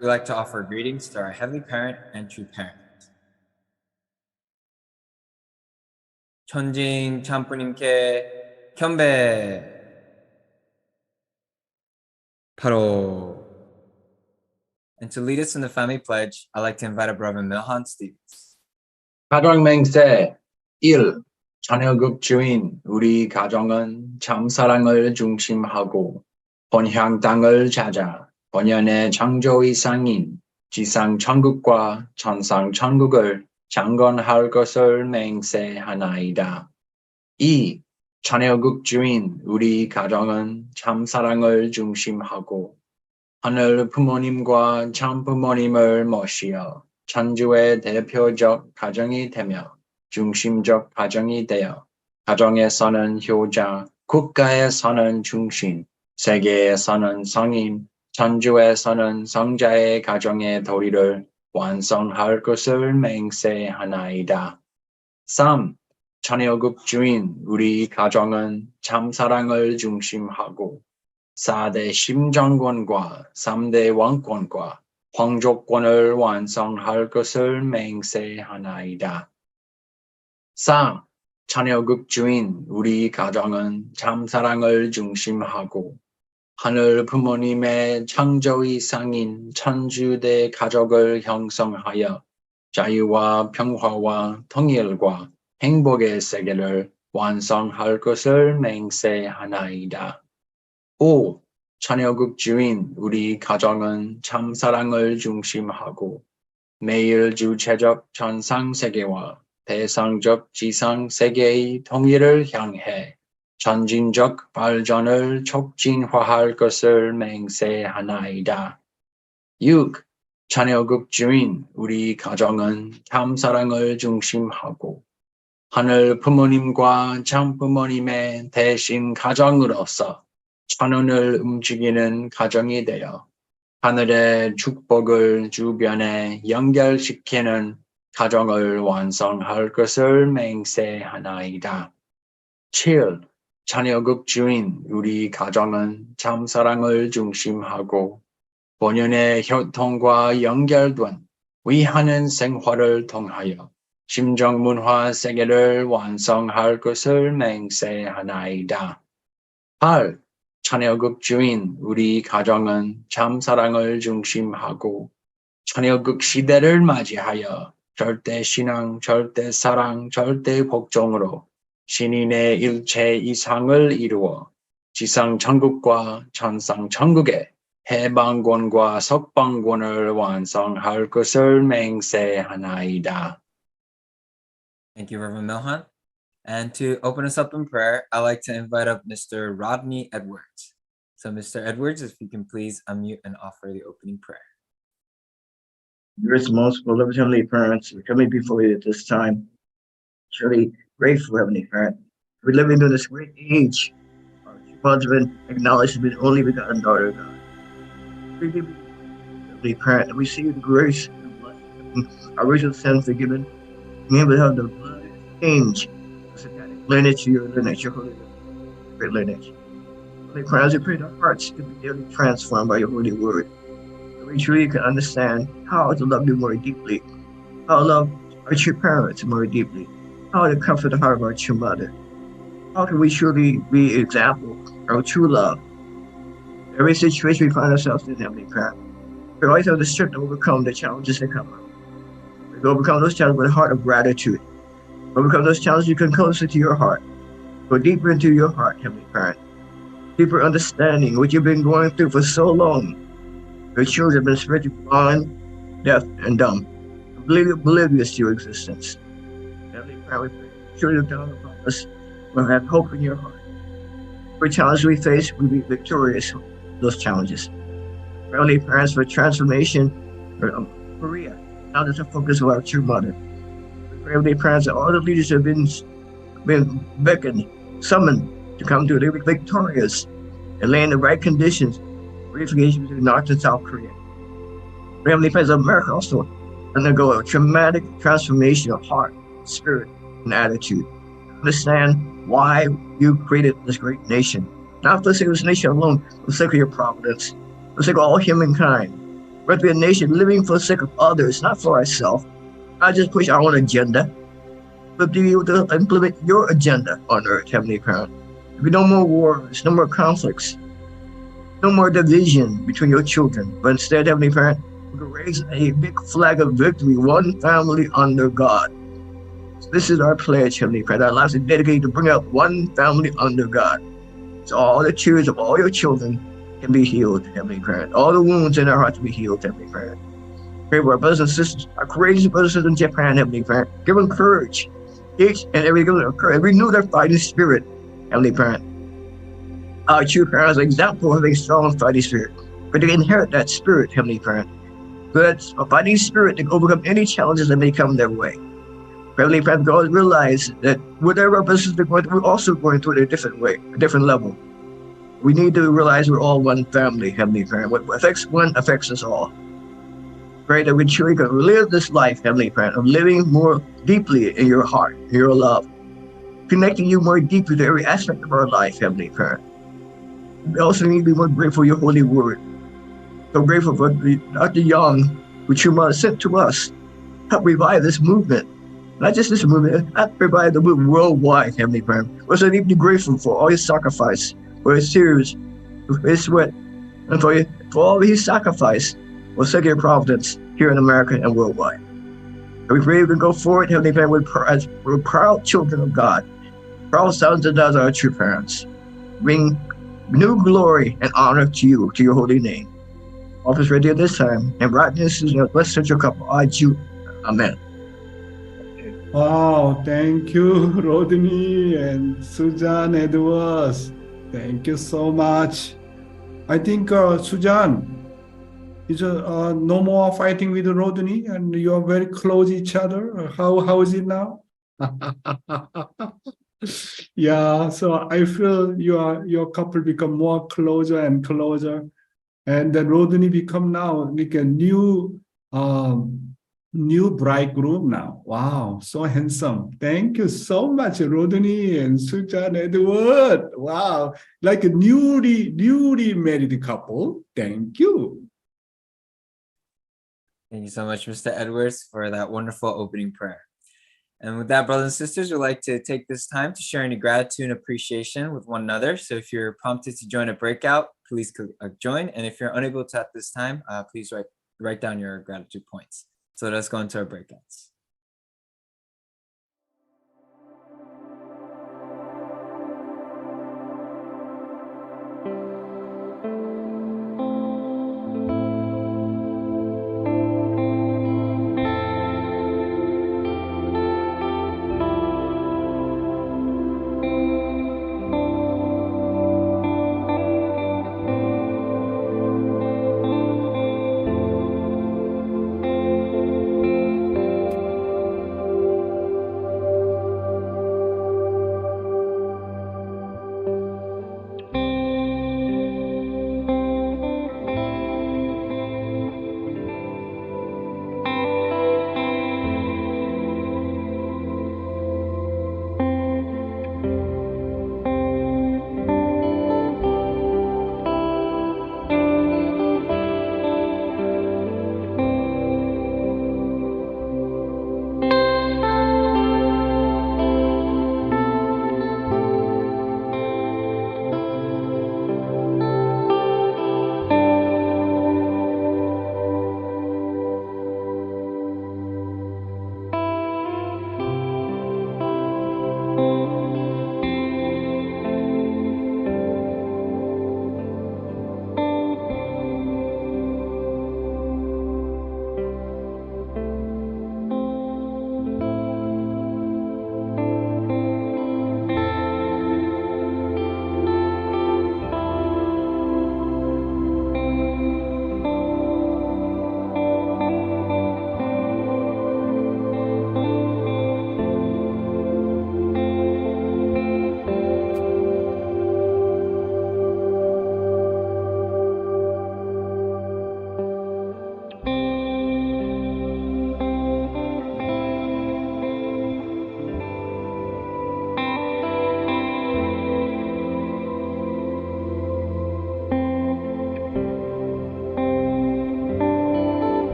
We'd like to offer greetings to our Heavenly Parent and True Parent. 천징 참부님께 경배. 바로. And to lead us in the family pledge, I'd like to invite up Reverend Milhan Stevens. 가정맹세 1. 자녀극 주인 우리 가정은 참사랑을 중심하고 본향 땅을 찾아 본연의 창조의 상인 지상 천국과 천상 천국을 창건할 것을 맹세하나이다. 2. 자녀극 주인 우리 가정은 참사랑을 중심하고 하늘 부모님과 참부모님을 모시어 천주의 대표적 가정이 되며 중심적 가정이 되어 가정에서는 효자, 국가에서는 중심, 세계에서는 성인, 천주에서는 성자의 가정의 도리를 완성할 것을 맹세하나이다. 3. 자녀극 주인 우리 가정은 참사랑을 중심하고 4대 심정권과 3대 왕권과 황족권을 완성할 것을 맹세하나이다. 4. 자녀극 주인 우리 가정은 참사랑을 중심하고 하늘 부모님의 창조의 상인 천주대 가족을 형성하여 자유와 평화와 통일과 행복의 세계를 완성할 것을 맹세하나이다. 5. 자녀극 주인 우리 가정은 참사랑을 중심하고 매일 주체적 전상세계와 대상적 지상세계의 통일을 향해 전진적 발전을 촉진화할 것을 맹세하나이다. 6. 자녀극 주인 우리 가정은 참사랑을 중심하고 하늘 부모님과 참부모님의 대신 가정으로서 천운을 움직이는 가정이 되어 하늘의 축복을 주변에 연결시키는 가정을 완성할 것을 맹세하나이다. 7. 자녀극 주인 우리 가정은 참사랑을 중심하고 본연의 혈통과 연결된 위하는 생활을 통하여 심정문화 세계를 완성할 것을 맹세하나이다. 8. 자녀극 주인 우리 가정은 참사랑을 중심하고 자녀극 시대를 맞이하여 절대 신앙, 절대 사랑, 절대 복종으로 신인의 일체 이상을 이루어 지상 천국과 천상 천국의 해방권과 석방권을 완성할 것을 맹세하나이다. Thank you, Reverend Milhan. And to open us up in prayer, I'd like to invite up Mr. Rodney Edwards. So, Mr. Edwards, if you can please unmute and offer the opening prayer. Dearest most beloved Heavenly Parents, we're coming before you at this time. Truly grateful, Heavenly Parent. We're living in this great age. Our husband acknowledged to be the only begotten daughter of God. We give you, Heavenly Parent, and we see the grace and blessing, our original sin forgiven. We able to have the blood exchange, lineage to your lineage, your holy great lineage. Heavenly Parent, as we pray, our hearts to be daily transformed by your holy word. We truly can understand how to love you more deeply, how to love our true parents more deeply, how to comfort the heart of our true mother. How can we truly be an example of true love? Every situation we find ourselves in, Heavenly Parent, we always have the strength to overcome the challenges that come up. We overcome those challenges with a heart of gratitude. Overcome those challenges, you come closer to your heart. Go deeper into your heart, Heavenly Parent. Deeper understanding what you've been going through for so long. Your children have been spiritually blind, deaf, and dumb, oblivious to your existence. Heavenly Father, we pray, surely look down upon us, we'll have hope in your heart. Every challenge we face, we'll be victorious in those challenges. Heavenly Parents, for transformation, for Korea, now that's the focus of our true mother. We pray, Heavenly Parents, that all the leaders have been beckoned, summoned to come to, they be victorious and lay in the right conditions. Reunification between North and South Korea. Heavenly Father, America also undergo a traumatic transformation of heart, spirit, and attitude. Understand why you created this great nation. Not for the sake of this nation alone, for the sake of your providence, for the sake of all humankind. Let us be a nation living for the sake of others, not for ourselves. Not just push our own agenda, but be able to implement your agenda on earth, Heavenly Parent. There be no more wars, no more conflicts, no more division between your children, but instead, Heavenly Parent, we can raise a big flag of victory, one family under God. So this is our pledge, Heavenly Parent. Our lives are dedicated to bring out one family under God. So all the tears of all your children can be healed, Heavenly Parent. All the wounds in our hearts be healed, Heavenly Parent. Pray for our brothers and sisters, our courageous brothers and sisters in Japan, Heavenly Parent. Give them courage. Each and every give them courage. Renew their fighting spirit, Heavenly Parent. Our true parents are an example of a strong fighting spirit. But they inherit that spirit, Heavenly Parent. So that's a fighting spirit to overcome any challenges that may come their way. Heavenly Parent, God realize that whatever our brothers and sisters are going through, we're also going through it a different way, a different level. We need to realize we're all one family, Heavenly Parent. What affects one affects us all. Pray that we truly can live this life, Heavenly Parent, of living more deeply in your heart, in your love, connecting you more deeply to every aspect of our life, Heavenly Parent. We also need to be more grateful for your holy word. So grateful for Dr. Yong, which you must sent to us, help revive this movement. Not just this movement, help revive the movement worldwide, Heavenly Parent. We're so deeply grateful for all his sacrifice, for his tears, for his sweat, and for all his sacrifice for secular providence here in America and worldwide. And we pray we can go forward, Heavenly Parent, as we're proud children of God, proud sons and daughters of our true parents. Bring new glory and honor to you, to your holy name. Office ready at this time, and right now, this is a blessed your couple. I you. Amen. Wow, thank you, Rodney and Susan Edwards. Thank you so much. I think Susan is no more fighting with Rodney, and you are very close each other. How is it now? Yeah, so I feel your couple become more closer and closer, and then Rodney become now like a new bridegroom now. Wow, so handsome. Thank you so much, Rodney and Susan Edward. Wow, like a newly married couple. Thank you. Thank you so much, Mr. Edwards, for that wonderful opening prayer. And with that, brothers and sisters, we'd like to take this time to share any gratitude and appreciation with one another. So if you're prompted to join a breakout, please join. And if you're unable to at this time, please write down your gratitude points. So let's go into our breakouts.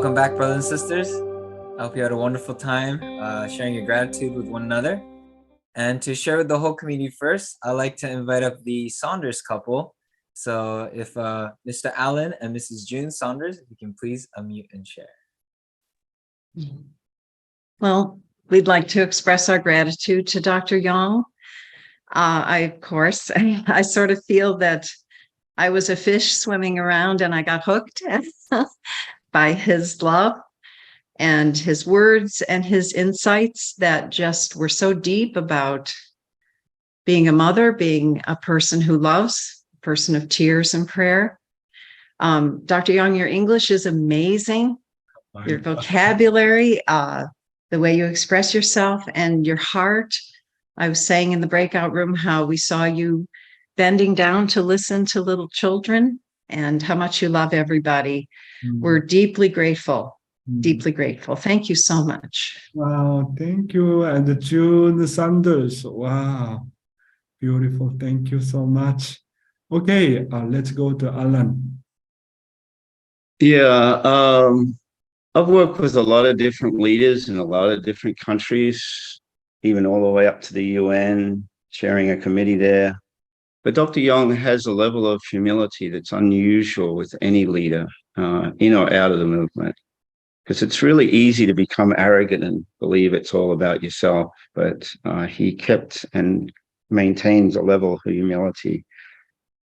Welcome back, brothers and sisters. I hope you had a wonderful time sharing your gratitude with one another. And to share with the whole community first, I'd like to invite up the Saunders couple. So if Mr. Allen and Mrs. June Saunders, if you can please unmute and share. Well, we'd like to express our gratitude to Dr. Yong. Of course, I sort of feel that I was a fish swimming around and I got hooked by his love and his words and his insights that just were so deep about being a mother, being a person who loves, a person of tears and prayer. Dr. Yong, your English is amazing. Your vocabulary, the way you express yourself and your heart. I was saying in the breakout room how we saw you bending down to listen to little children and how much you love everybody. We're deeply grateful, deeply grateful. Thank you so much. Wow, thank you. And June Sanders. Wow, beautiful. Thank you so much. Okay, let's go to Alan. Yeah, I've worked with a lot of different leaders in a lot of different countries, even all the way up to the UN, chairing a committee there. But Dr. Yong has a level of humility that's unusual with any leader, in or out of the movement. Because it's really easy to become arrogant and believe it's all about yourself. But he kept and maintains a level of humility.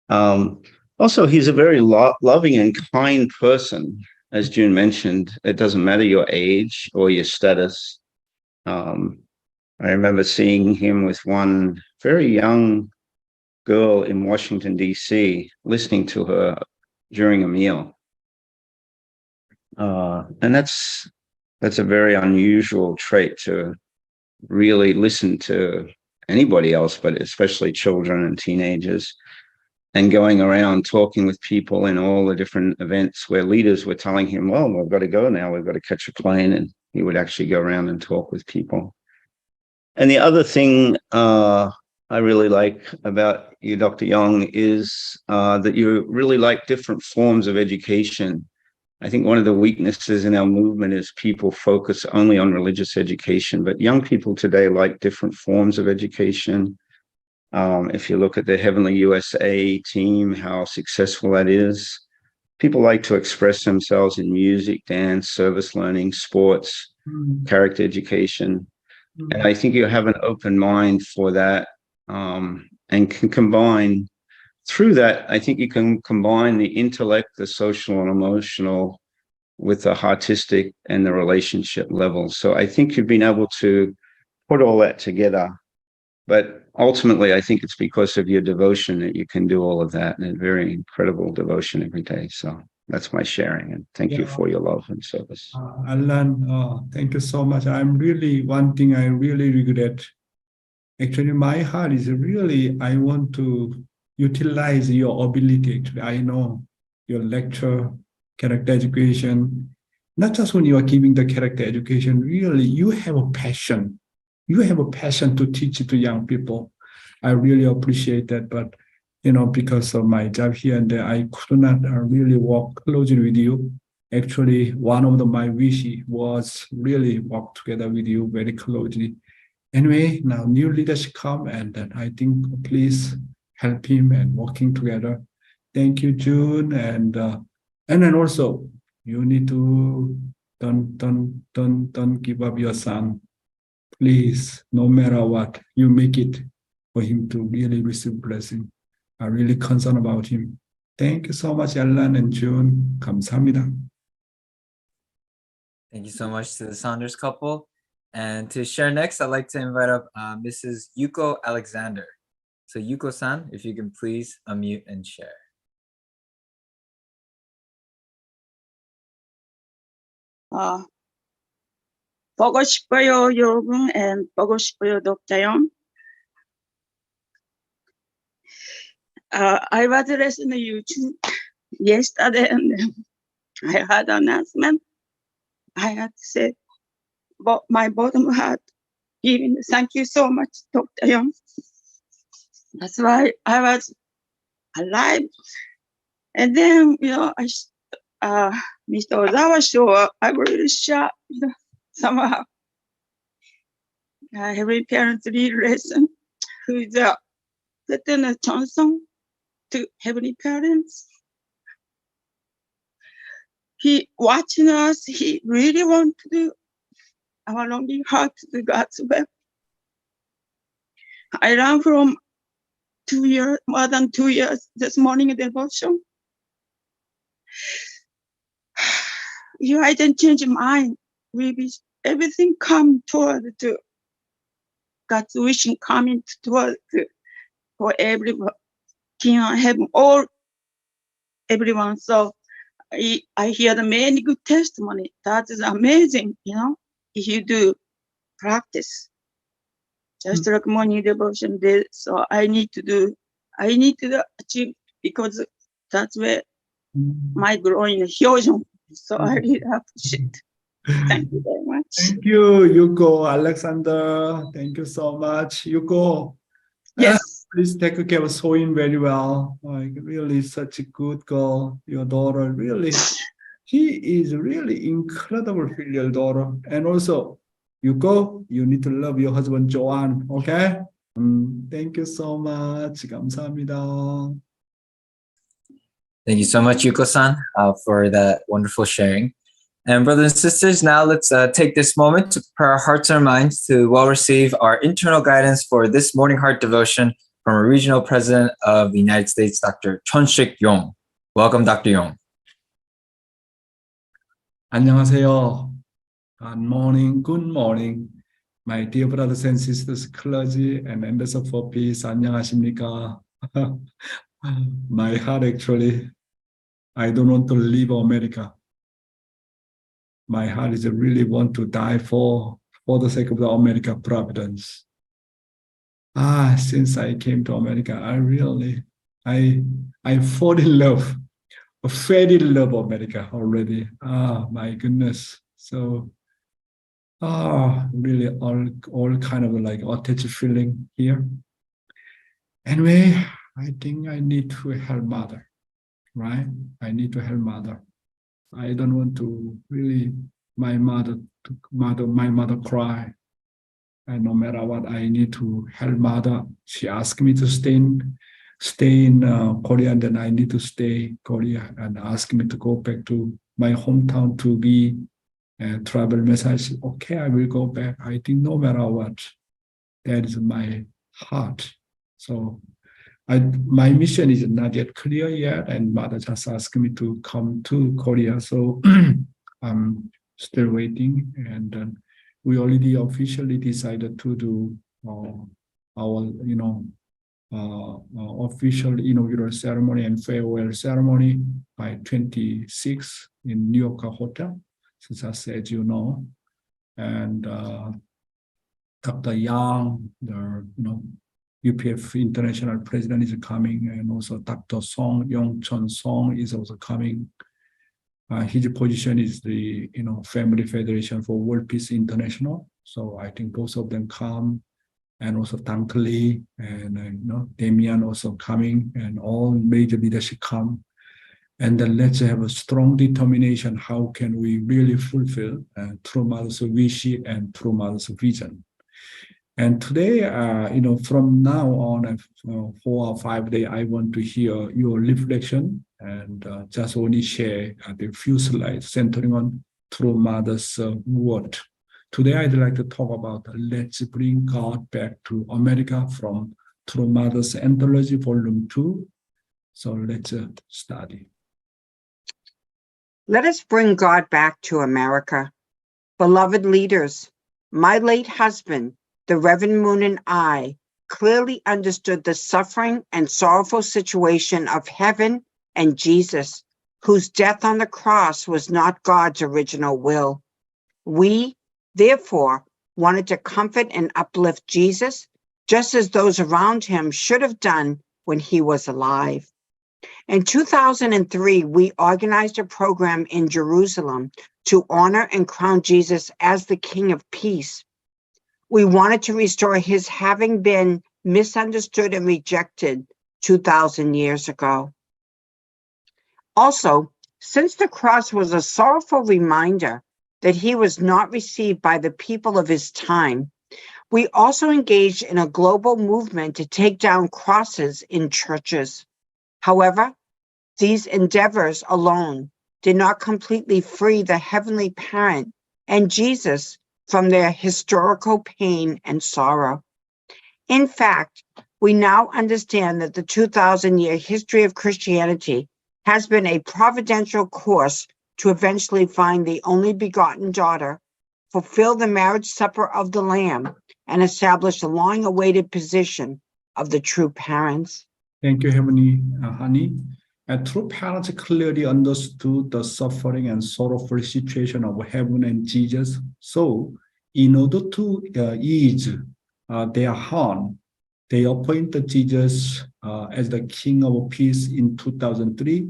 Also, he's a very loving and kind person. As June mentioned, it doesn't matter your age or your status. I remember seeing him with one very young girl in Washington, D.C., listening to her during a meal. And that's a very unusual trait, to really listen to anybody else, but especially children and teenagers, and going around talking with people in all the different events where leaders were telling him, well, we've got to go now, we've got to catch a plane, and he would actually go around and talk with people. And the other thing I really like about you, Dr. Yong, is that you really like different forms of education. I think one of the weaknesses in our movement is people focus only on religious education, but young people today like different forms of education. If you look at the Heavenly USA team, how successful that is. People like to express themselves in music, dance, service learning, sports, character education. And I think you have an open mind for that, and can combine, through that, I think you can combine the intellect, the social and emotional with the artistic and the relationship level. So I think you've been able to put all that together. But ultimately, I think it's because of your devotion that you can do all of that, and a very incredible devotion every day. So that's my sharing, and thank you for your love and service. Alan, thank you so much. One thing I really regret. Actually, my heart is really, I want to utilize your ability. Actually, I know your lecture, character education, not just when you are giving the character education, really, you have a passion. You have a passion to teach it to young people. I really appreciate that. But, because of my job here and there, I could not really work closely with you. Actually, one of my wishes was really work together with you very closely. Anyway, now new leadership come, and then I think please help him and working together. Thank you, June, and then also you need to don't give up your son. Please, no matter what, you make it for him to really receive blessing. I'm really concerned about him. Thank you so much, Alan and June. 감사합니다. Thank you so much to the Saunders couple. And to share next, I'd like to invite up Mrs. Yuko Alexander. So Yuko-san, if you can please unmute and share. 보고 싶어요, Yong, and 보고 싶어요, Dr. Yong. I was listening to you yesterday, and I had an announcement. I had to say, but my bottom heart, giving thank you so much, Dr. Yong. That's why I was alive. And then, Mr. Ozawa show, I was really shocked, somehow. Every parent read lesson who's written a chanson to heavenly parents. He watching us, he really want to do our longing heart to do God's will. I ran from 2 years, more than 2 years, this morning devotion. If I didn't change mind, everything come toward to God's wishing coming toward for everyone, King of Heaven, all everyone. So I hear the many good testimony. That is amazing, if you do practice. Just like morning devotion did. So I need to achieve, because that's where my growing Hyojong. So I really appreciate. Thank you very much. Thank you, Yuko, Alexander. Thank you so much, Yuko. Yes. Please take care of Soin very well. Like, really such a good girl. Your daughter, really, she is really incredible filial daughter. And also, Yuko, you need to love your husband, Joanne, okay? Thank you so much. 감사합니다. Thank you so much, Yuko-san, for that wonderful sharing. And brothers and sisters, now let's take this moment to prepare our hearts and minds to well receive our internal guidance for this morning heart devotion from a regional president of the United States, Dr. Chonshik Yong. Welcome, Dr. Yong. 안녕하세요. Good morning, my dear brothers and sisters, clergy and ambassador for peace. 안녕하십니까? My heart actually, I don't want to leave America. My heart is really want to die for the sake of the America providence. Since I came to America, I fall in love, fell in love with America already. My goodness. So, really all kind of like attached feeling here. Anyway, I think I need to help mother, right? I need to help mother. I don't want to really my mother cry. And no matter what, I need to help mother. She asked me to stay in Korea, and then I need to stay Korea, and asked me to go back to my hometown to be a travel message. Okay, I will go back. I think no matter what, that is my heart. So my mission is not yet clear yet, and mother just asked me to come to Korea. So I'm still waiting, and we already officially decided to do our official inaugural ceremony and farewell ceremony by 26 in New York Hotel, so just as you know. And Dr. Yong, the UPF International President, is coming, and also Dr. Song, Yong Song is also coming. His position is the Family Federation for World Peace International. So I think both of them come, and also Tank Lee and Damian also coming, and all major leadership come. And then let's have a strong determination. How can we really fulfill True Mother's wish and True Mother's vision? And today, from now on, 4 or 5 days, I want to hear your reflection and just only share the few slides centering on True Mother's word. Today, I'd like to talk about Let's Bring God Back to America from True Mother's Anthology, Volume 2. So let's study. Let us bring God back to America. Beloved leaders, my late husband, the Reverend Moon, and I clearly understood the suffering and sorrowful situation of heaven and Jesus, whose death on the cross was not God's original will. We, therefore, wanted to comfort and uplift Jesus, just as those around him should have done when he was alive. In 2003, we organized a program in Jerusalem to honor and crown Jesus as the King of Peace. We wanted to restore his having been misunderstood and rejected 2,000 years ago. Also, Since the cross was a sorrowful reminder that he was not received by the people of his time, we also engaged in a global movement to take down crosses in churches. However, these endeavors alone did not completely free the Heavenly Parent and Jesus from their historical pain and sorrow. In fact, we now understand that the 2,000-year history of Christianity has been a providential course to eventually find the only begotten daughter, fulfill the marriage supper of the Lamb, and establish the long-awaited position of the true parents. Thank you, Heavenly Honey. And true parents clearly understood the suffering and sorrowful situation of heaven and Jesus. So, in order to ease their harm, they appointed Jesus as the King of Peace in 2003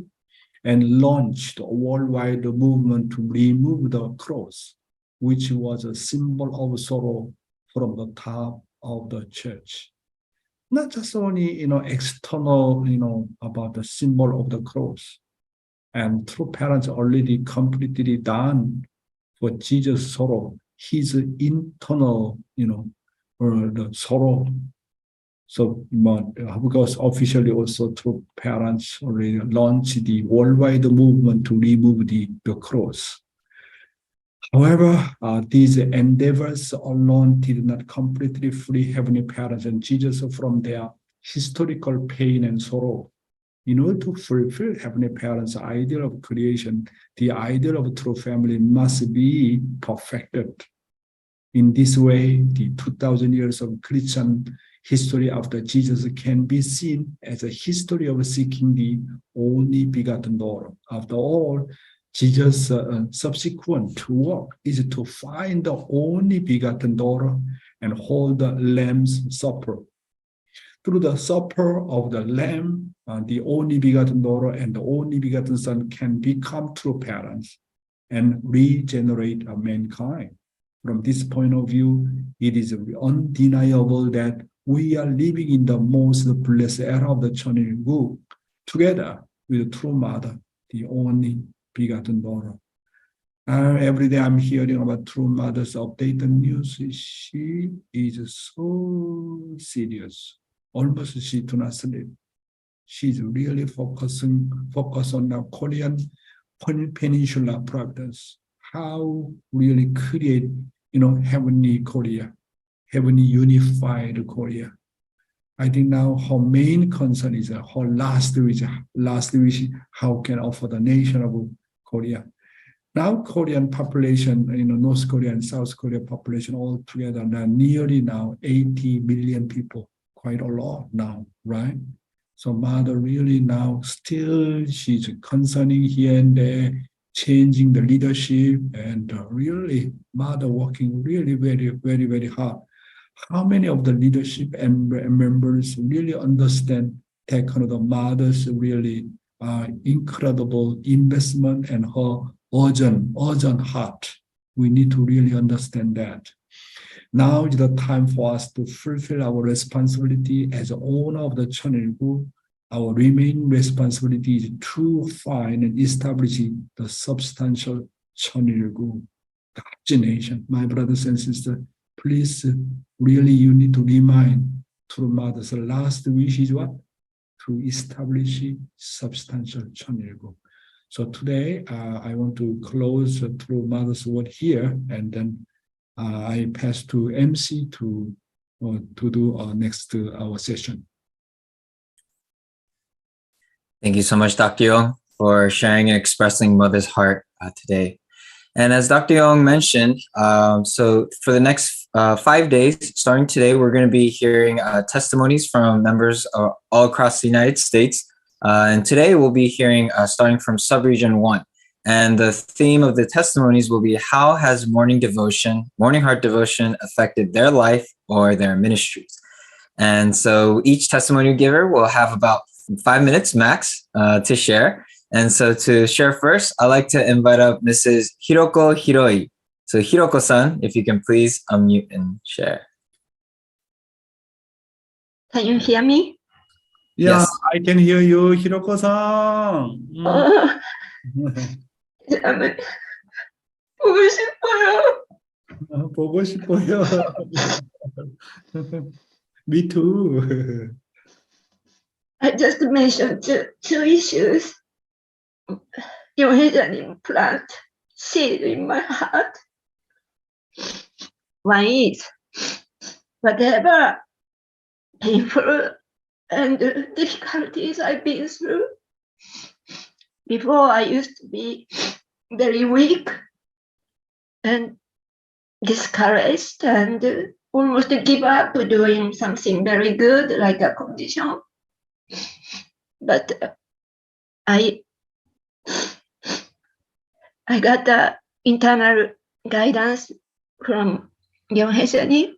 and launched a worldwide movement to remove the cross, which was a symbol of sorrow from the top of the church. Not just only, external, about the symbol of the cross. And true parents already completely done for Jesus' sorrow, his internal, the sorrow. So, because officially also true parents already launched the worldwide movement to remove the cross. However, these endeavors alone did not completely free Heavenly Parents and Jesus from their historical pain and sorrow. In order to fulfill Heavenly Parents' ideal of creation, the ideal of true family must be perfected. In this way, the 2,000 years of Christian history after Jesus can be seen as a history of seeking the only begotten daughter. After all, Jesus' subsequent work is to find the only begotten daughter and hold the Lamb's Supper. Through the supper of the Lamb, the only begotten daughter and the only begotten Son can become true parents and regenerate mankind. From this point of view, it is undeniable that we are living in the most blessed era of the 천일국, together with the true mother, the only begotten daughter. Every day I'm hearing about true mother's updated news. She is so serious. Almost she do not sleep. She's really focused on the Korean Peninsula province. How really create, heavenly Korea, heavenly unified Korea. I think now her main concern is her last wish, how can offer the nation of Korea. Now Korean population, North Korea and South Korea population all together now nearly now 80 million people, quite a lot now, right? So mother really now still she's concerning here and there, changing the leadership, and really mother working really very, very, very hard. How many of the leadership and members really understand that kind of the mother's really incredible investment and her urgent heart? We need to really understand that. Now is the time for us to fulfill our responsibility as owner of the 천일국. Our remaining responsibility is to find and establish the substantial 천일국, the Hapji nation. My brothers and sisters, please, really you need to remind true mother's last wish is what? To establish substantial 천일국. So today, I want to close through mother's word here, and then I pass to MC to do our next our session. Thank you so much, Dr. Yong, for sharing and expressing mother's heart today. And as Dr. Yong mentioned, so for the next 5 days, starting today, we're going to be hearing testimonies from members all across the United States. And today we'll be hearing starting from Subregion 1. And the theme of the testimonies will be how has morning heart devotion affected their life or their ministries? And so each testimony giver will have about 5 minutes max to share. And so to share first, I'd like to invite up Mrs. Hiroko Hiroi. So Hiroko-san, if you can please unmute and share. Can you hear me? Yeah, Yes. I can hear you, Hiroko-san. 그다음에 보고 싶어요. 보고 싶어요. Me too. I just mentioned two issues. Your 회장님 plant seed in my heart. One is whatever painful and difficulties I've been through. Before I used to be very weak and discouraged and almost give up doing something very good like a condition. But I got the internal guidance from Yong Heseni.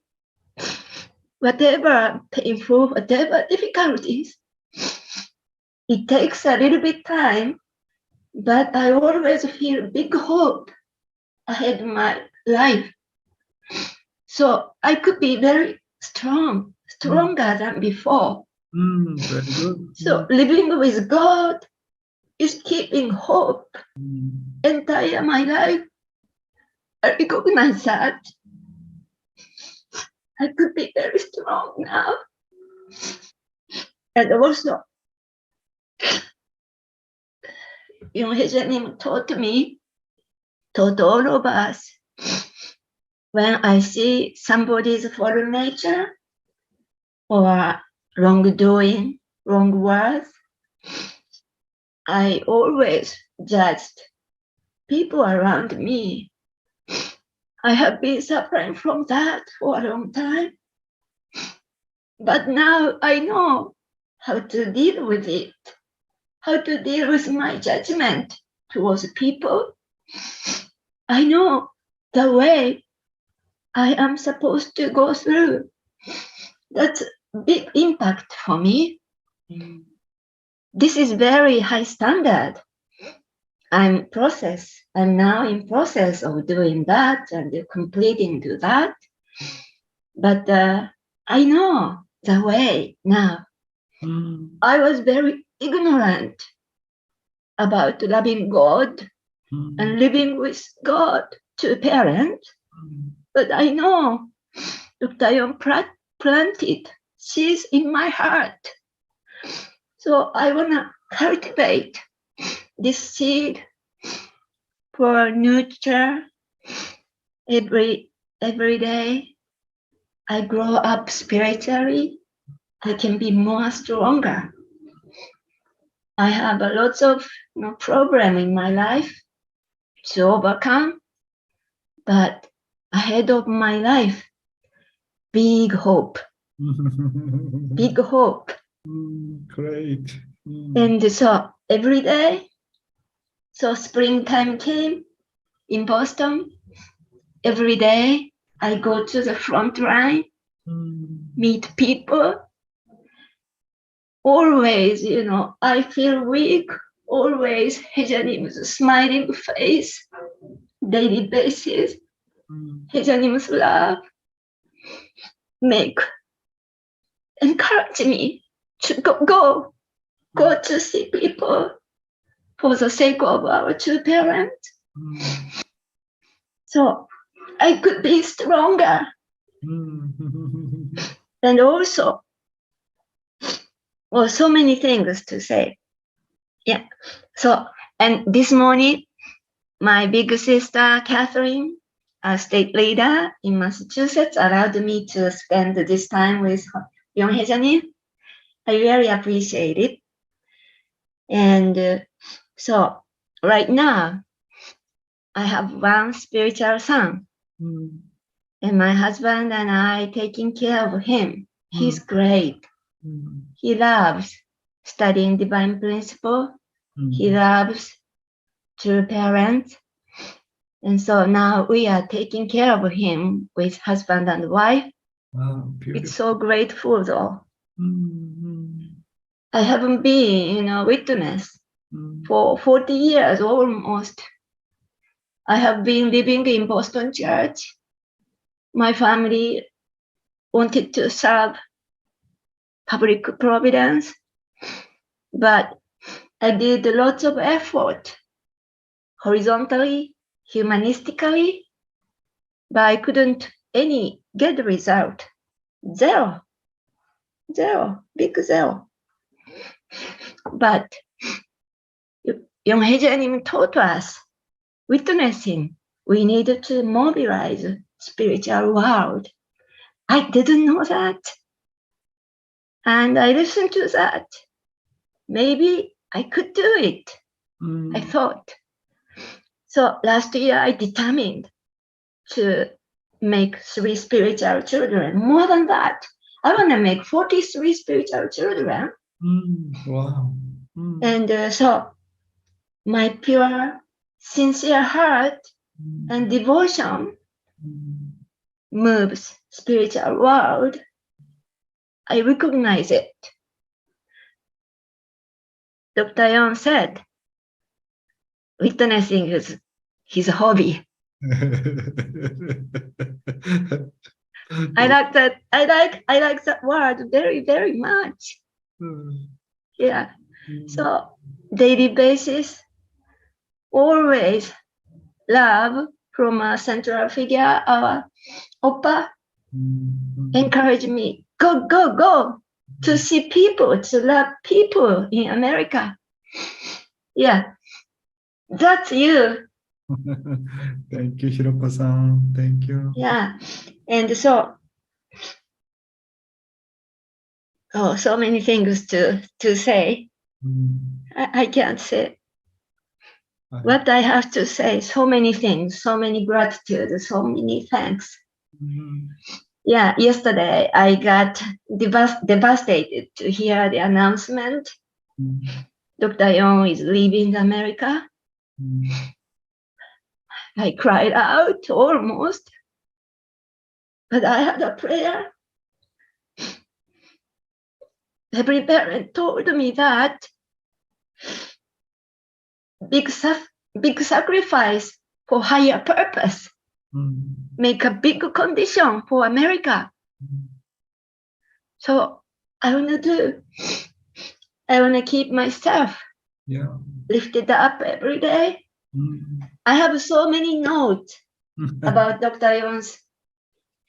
Whatever painful, whatever difficulties, it takes a little bit time, but I always feel big hope ahead of my life. So I could be very strong, stronger than before. Very good. So living with God is keeping hope entire my life. I recognize that I could be very strong now. And also, Yong Hyejanim taught me, taught all of us, when I see somebody's fallen nature or wrongdoing, wrong words, I always judged people around me. I have been suffering from that for a long time. But now I know how to deal with it, how to deal with my judgment towards people. I know the way I am supposed to go through. That's a big impact for me. This is very high standard. I'm now in process of doing that and completing to that. But I know the way now. I was very ignorant about loving God and living with God, two parents. But I know Dr. Yong planted seeds in my heart. So I want to cultivate this seed for nurture every day. I grow up spiritually. I can be more stronger. I have a lots of problem in my life to overcome, but ahead of my life, big hope, big hope. Great. And so every day, so springtime came in Boston. Every day I go to the front line, meet people. Always, I feel weak. Always Hejanim's smiling face, daily basis. Hejanim's love encourage me to go to see people for the sake of our two parents. So I could be stronger. And also, so many things to say. Yeah. So, and this morning, my big sister, Catherine, a state leader in Massachusetts, allowed me to spend this time with Yong Hyejanim. I really appreciate it. And so right now, I have one spiritual son. And my husband and I taking care of him. He's great. He loves studying divine principle. He loves true parents. And so now we are taking care of him with husband and wife. Wow, It's so grateful though. I haven't been, witness for 40 years almost. I have been living in Boston church. My family wanted to serve public providence, but I did lots of effort horizontally, humanistically, but I couldn't get the result. Zero, big zero. But Yong Hae-jae taught us, witnessing, we need to mobilize spiritual world. I didn't know that. And I listened to that. Maybe I could do it, I thought. So last year I determined to make 3 spiritual children. More than that, I want to make 43 spiritual children. Wow. And so my pure, sincere heart and devotion moves spiritual world. I recognize it. Dr. Yong said, witnessing is his hobby. I like that. I like that word very, very much. Yeah. So daily basis, always love from a central figure, our Oppa, encourage me, go to see people, to love people in America. Yeah, that's you. Thank you, Hiroko-san. Thank you. Yeah, and so, so many things to say. I can't say what I have to say. So many things, so many gratitude, so many thanks. Yeah, yesterday I got devastated to hear the announcement. Dr. Yong is leaving America. I cried out almost, but I had a prayer. Every parent told me that big sacrifice for higher purpose, make a big condition for America. So I want to keep myself lifted up every day. I have so many notes about Dr. Yong's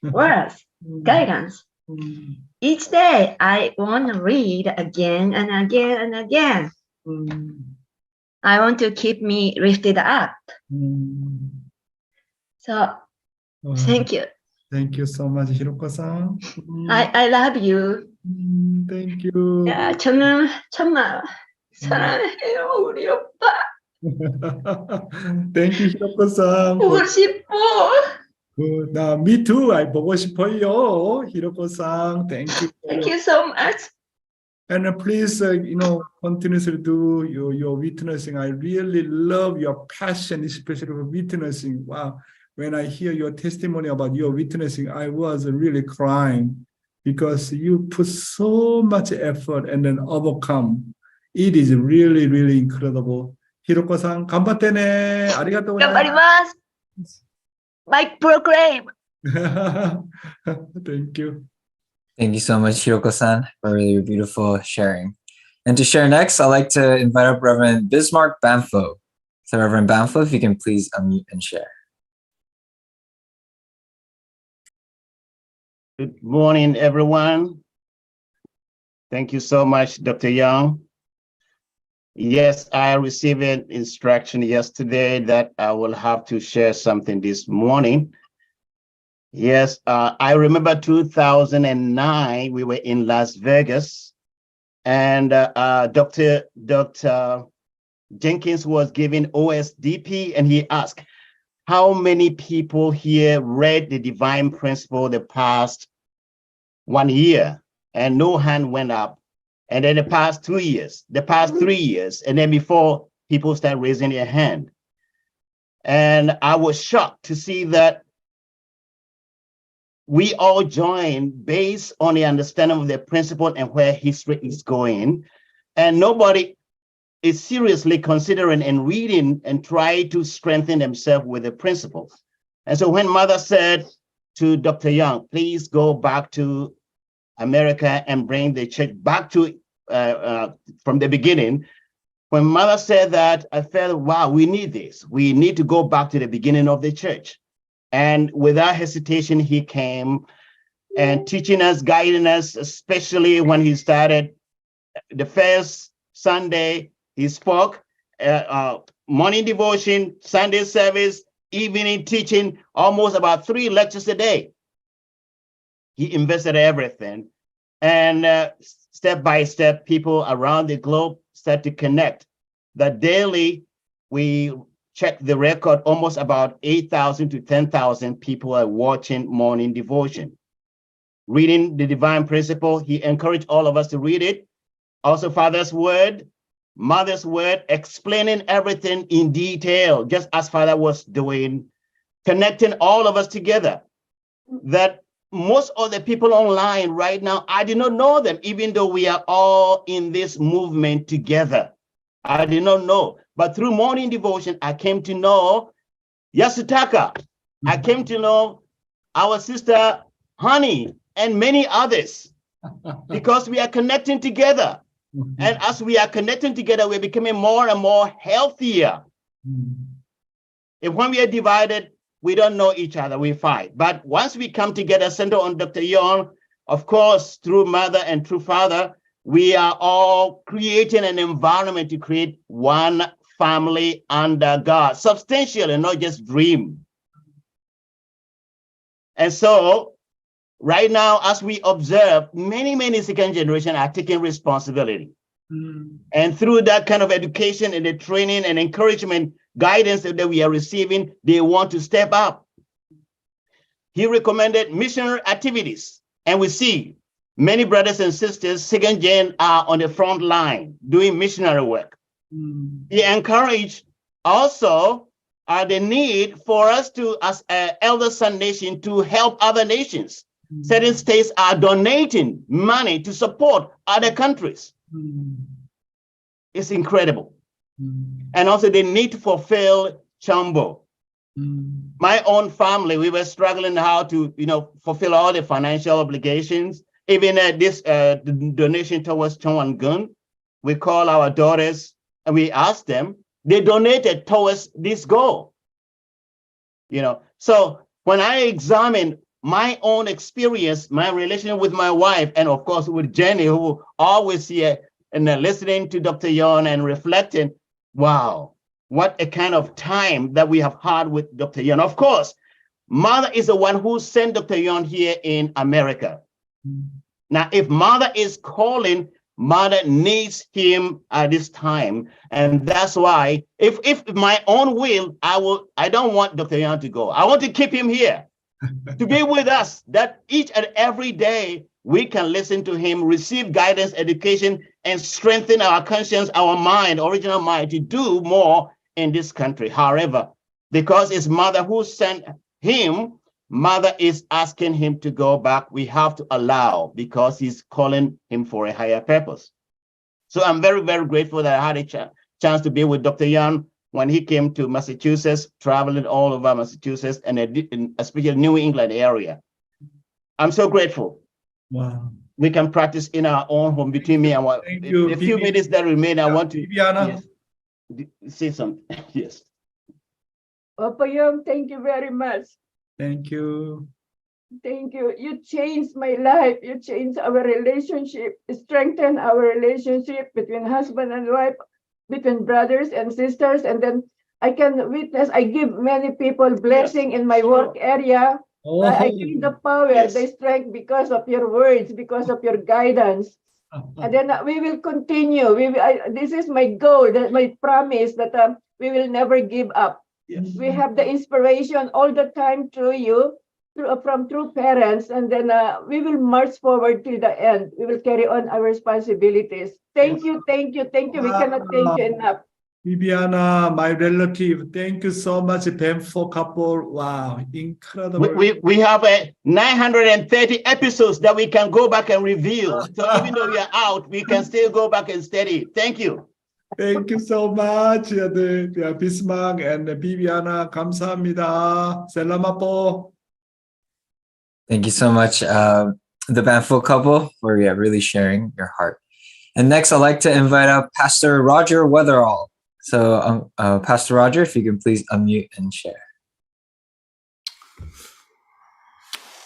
words, guidance. Each day I want to read again and again and again. I want to keep me lifted up. So thank you. Thank you so much, Hiroko-san. I love you. Thank you. 야, 저는 정말 사랑해요, 우리 오빠. Thank you, Hiroko-san. 보고 싶어. Me too. I 보고 싶어요, Hiroko-san. Thank you. Thank you so much. And please, continuously do your witnessing. I really love your passion, especially for witnessing. Wow. When I hear your testimony about your witnessing, I was really crying because you put so much effort and then overcome. It is really, really incredible. Hiroko-san, 頑張ってね。ありがとうございます。頑張ります. My program. Thank you. Thank you so much, Hiroko-san, for your beautiful sharing. And to share next, I'd like to invite up Reverend Bismarck Bamfo. So Reverend Bamfo, if you can please unmute and share. Good morning, everyone. Thank you so much, Dr. Yong. Yes, I received an instruction yesterday that I will have to share something this morning. Yes, I remember 2009, we were in Las Vegas, and Dr. Jenkins was giving OSDP, and he asked, how many people here read the Divine Principle the past 1 year? And no hand went up. And then the past 2 years, the past 3 years, and then before people start raising their hand. And I was shocked to see that we all joined based on the understanding of the principle and where history is going. And nobody is seriously considering and reading and try to strengthen themselves with the principles. And so when Mother said to Dr. Yong, please go back to America and bring the church back to from the beginning, When Mother said that, I felt, wow, we need this. We need to go back to the beginning of the church. And without hesitation, he came and teaching us, guiding us, especially when he started the first Sunday, he spoke, morning devotion, Sunday service, evening teaching, almost about 3 lectures a day. He invested everything. And step by step, people around the globe start to connect. That daily, we check the record, almost about 8,000 to 10,000 people are watching morning devotion. Reading the divine principle, he encouraged all of us to read it. Also, Father's word, Mother's word, explaining everything in detail, just as Father was doing, connecting all of us together. That most of the people online right now, I did not know them, even though we are all in this movement together. I did not know. But through morning devotion, I came to know Yasutaka. I came to know our sister Honey and many others because we are connecting together. And as we are connecting together, we're becoming more and more healthier. If when we are divided, we don't know each other, we fight. But once we come together, center on Dr. Yong, of course, through Mother and through Father, we are all creating an environment to create one family under God, substantial and not just dream. And so right now, as we observe, many second generation are taking responsibility. And through that kind of education and the training and encouragement, guidance that we are receiving, they want to step up. He recommended missionary activities. And we see many brothers and sisters, second gen, are on the front line doing missionary work. He encouraged also the need for us to, as an elder son nation, to help other nations. Certain states are donating money to support other countries. It's incredible. And also they need to fulfill Chambo. My own family, we were struggling how to, fulfill all the financial obligations. Even this donation towards Chongwon-gun, we call our daughters and we ask them, they donated towards this goal. So when I examine my own experience, my relationship with my wife, and of course with Jenny, who always here and listening to Dr. Yong and reflecting, wow, what a kind of time that we have had with Dr. Yong. Of course, Mother is the one who sent Dr. Yong here in America. Now, if Mother is calling, Mother needs him at this time. And that's why, if my own will, I don't want Dr. Yong to go. I want to keep him here. To be with us, that each and every day we can listen to him, receive guidance, education, and strengthen our conscience, our mind, original mind, to do more in this country. However, because it's Mother who sent him, Mother is asking him to go back. We have to allow, because he's calling him for a higher purpose. So I'm very, very grateful that I had a chance to be with Dr. Yong when he came to Massachusetts, traveling all over Massachusetts, and especially New England area. I'm so grateful. Wow. We can practice in our own home between me and the few minutes that remain. I want to say something. Yes. Papa Yong, thank you very much. Thank you. Thank you. You changed my life. You changed our relationship, strengthened our relationship between husband and wife, between brothers and sisters. And then I can witness, I give many people blessing in my work area. I gain the power, the strength because of your words, because of your guidance. And then we will continue. This is my goal, that my promise that we will never give up. We have the inspiration all the time through you, from true parents, and then we will march forward till the end. We will carry on our responsibilities. Thank you, thank you, thank you. We cannot thank you enough. Viviana, my relative, thank you so much, Benfo couple. Wow, incredible. We have 930 episodes that we can go back and review. So even though we are out, we can still go back and study. Thank you. Thank you so much, Bismarck and Viviana. 감사합니다. Salamat po. Thank you so much, the Banfield couple, for really sharing your heart. And next, I'd like to invite up Pastor Roger Weatherall. So, Pastor Roger, if you can please unmute and share.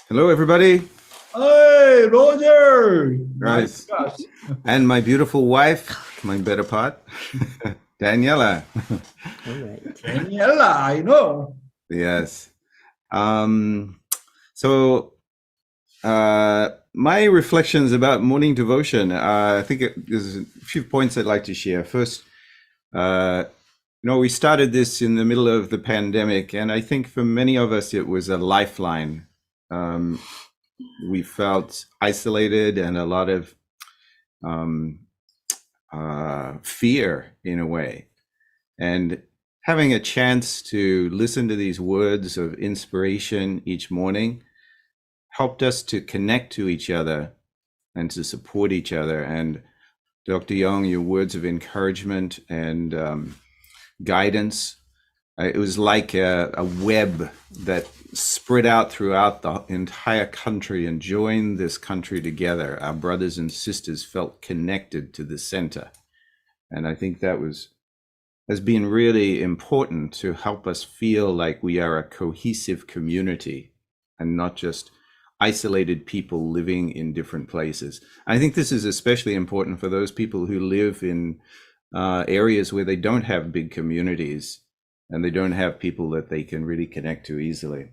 Hello, everybody. Hey, Roger. Right. Gosh. And my beautiful wife, my better part, Daniela. All right. Daniela, I know. Yes. So my reflections about morning devotion, I think there's a few points I'd like to share. First, we started this in the middle of the pandemic, and I think for many of us, it was a lifeline. We felt isolated and a lot of fear in a way. And having a chance to listen to these words of inspiration each morning helped us to connect to each other and to support each other. And Dr. Yong, your words of encouragement and guidance, it was like a web that spread out throughout the entire country and joined this country together. Our brothers and sisters felt connected to the center. And I think that has been really important to help us feel like we are a cohesive community and not just isolated people living in different places. I think this is especially important for those people who live in areas where they don't have big communities and they don't have people that they can really connect to easily.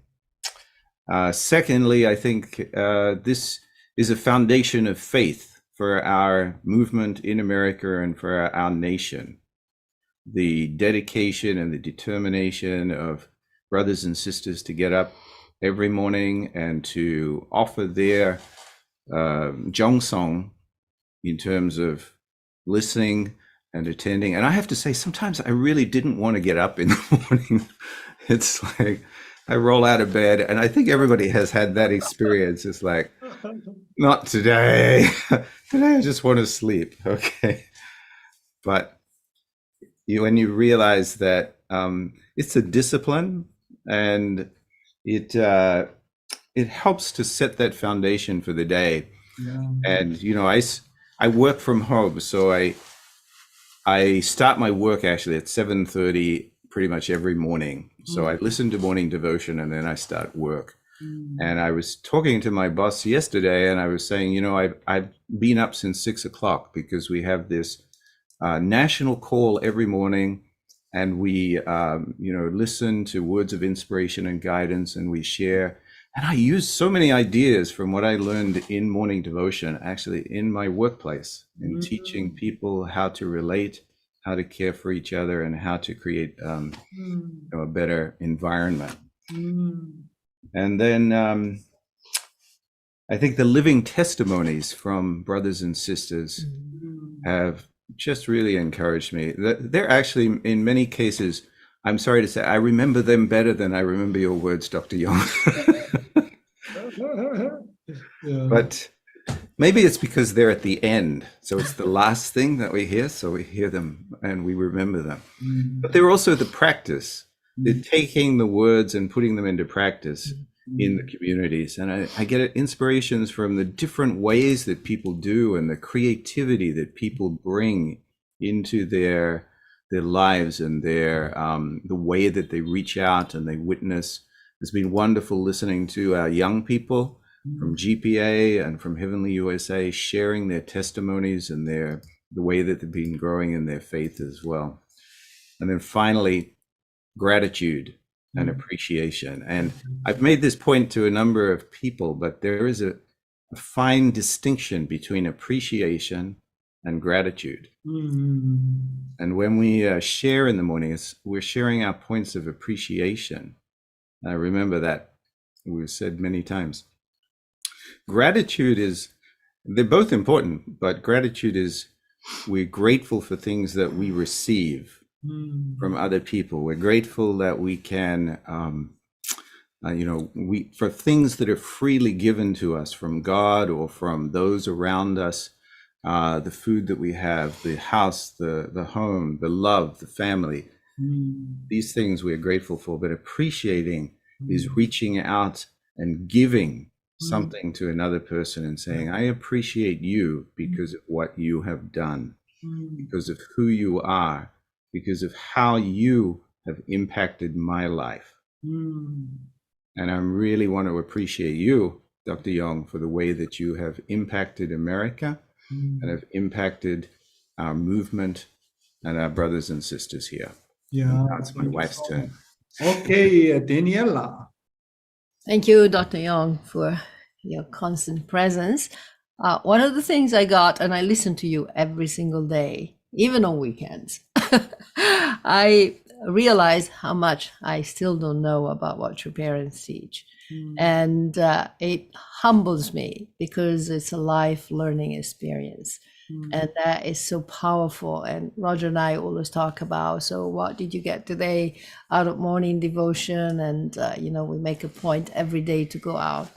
Secondly, I think this is a foundation of faith for our movement in America and for our nation. The dedication and the determination of brothers and sisters to get up every morning and to offer their Jongsong in terms of listening and attending. And I have to say, sometimes I really didn't want to get up in the morning. It's like I roll out of bed, and I think everybody has had that experience. It's like, not today. Today I just want to sleep. Okay. But when you realize that it's a discipline, and it helps to set that foundation for the day. Yeah. And I work from home, so I start my work actually at 7:30 pretty much every morning. So I listen to morning devotion and then I start work. And I was talking to my boss yesterday, and I was saying, I've been up since 6 o'clock because we have this national call every morning, and we listen to words of inspiration and guidance, and we share. And I use so many ideas from what I learned in morning devotion, actually in my workplace, in teaching people how to relate, how to care for each other, and how to create a better environment. And then I think the living testimonies from brothers and sisters have just really encouraged me. They're actually, in many cases, I'm sorry to say, I remember them better than I remember your words, Dr. Yong. Yeah. But maybe it's because they're at the end. So it's the last thing that we hear. So we hear them and we remember them. But they're also the practice. They're taking the words and putting them into practice in the communities. And I get inspirations from the different ways that people do and the creativity that people bring into their lives and their the way that they reach out and they witness. It's been wonderful listening to our young people from GPA and from Heavenly USA sharing their testimonies and the way that they've been growing in their faith as well. And then finally, gratitude and appreciation. And I've made this point to a number of people, but there is a fine distinction between appreciation and gratitude. And when we share in the mornings, we're sharing our points of appreciation. I remember that we've said many times. Gratitude they're both important, but gratitude is we're grateful for things that we receive from other people. We're grateful that we can, for things that are freely given to us from God or from those around us, the food that we have, the house, the home, the love, the family. These things we're grateful for, but appreciating is reaching out and giving something to another person and saying, I appreciate you because of what you have done, because of who you are, because of how you have impacted my life. And I really want to appreciate you, Dr. Yong, for the way that you have impacted America and have impacted our movement and our brothers and sisters here. Yeah. Now it's my wife's turn. Okay, Daniela. Thank you, Dr. Yong, for your constant presence. One of the things I got, and I listen to you every single day, even on weekends, I realize how much I still don't know about what your parents teach. And it humbles me because it's a life learning experience. And that is so powerful. And Roger and I always talk about, so what did you get today out of morning devotion? And, we make a point every day to go out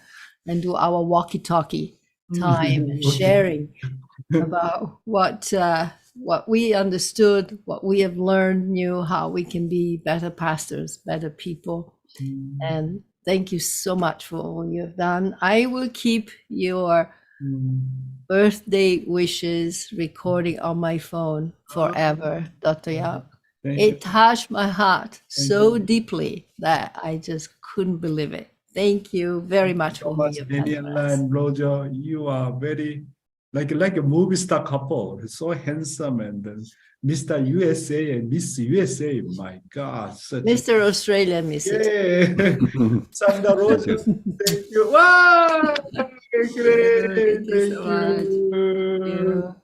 and do our walkie-talkie time and sharing about what we understood, what we have learned, knew how we can be better pastors, better people. And thank you so much for all you have done. I will keep your birthday wishes recording on my phone forever, Dr. Yap. It touched my heart so deeply that I just couldn't believe it. Thank you very much for all you've done for Daniela us. and Roger, you are very like a movie star couple. So handsome, and then Mr. USA and Miss USA. My God, Mr. Australia, Miss it. Yeah. Sandra Roger, thank you. Wow, great. Thank you so much. Thank you.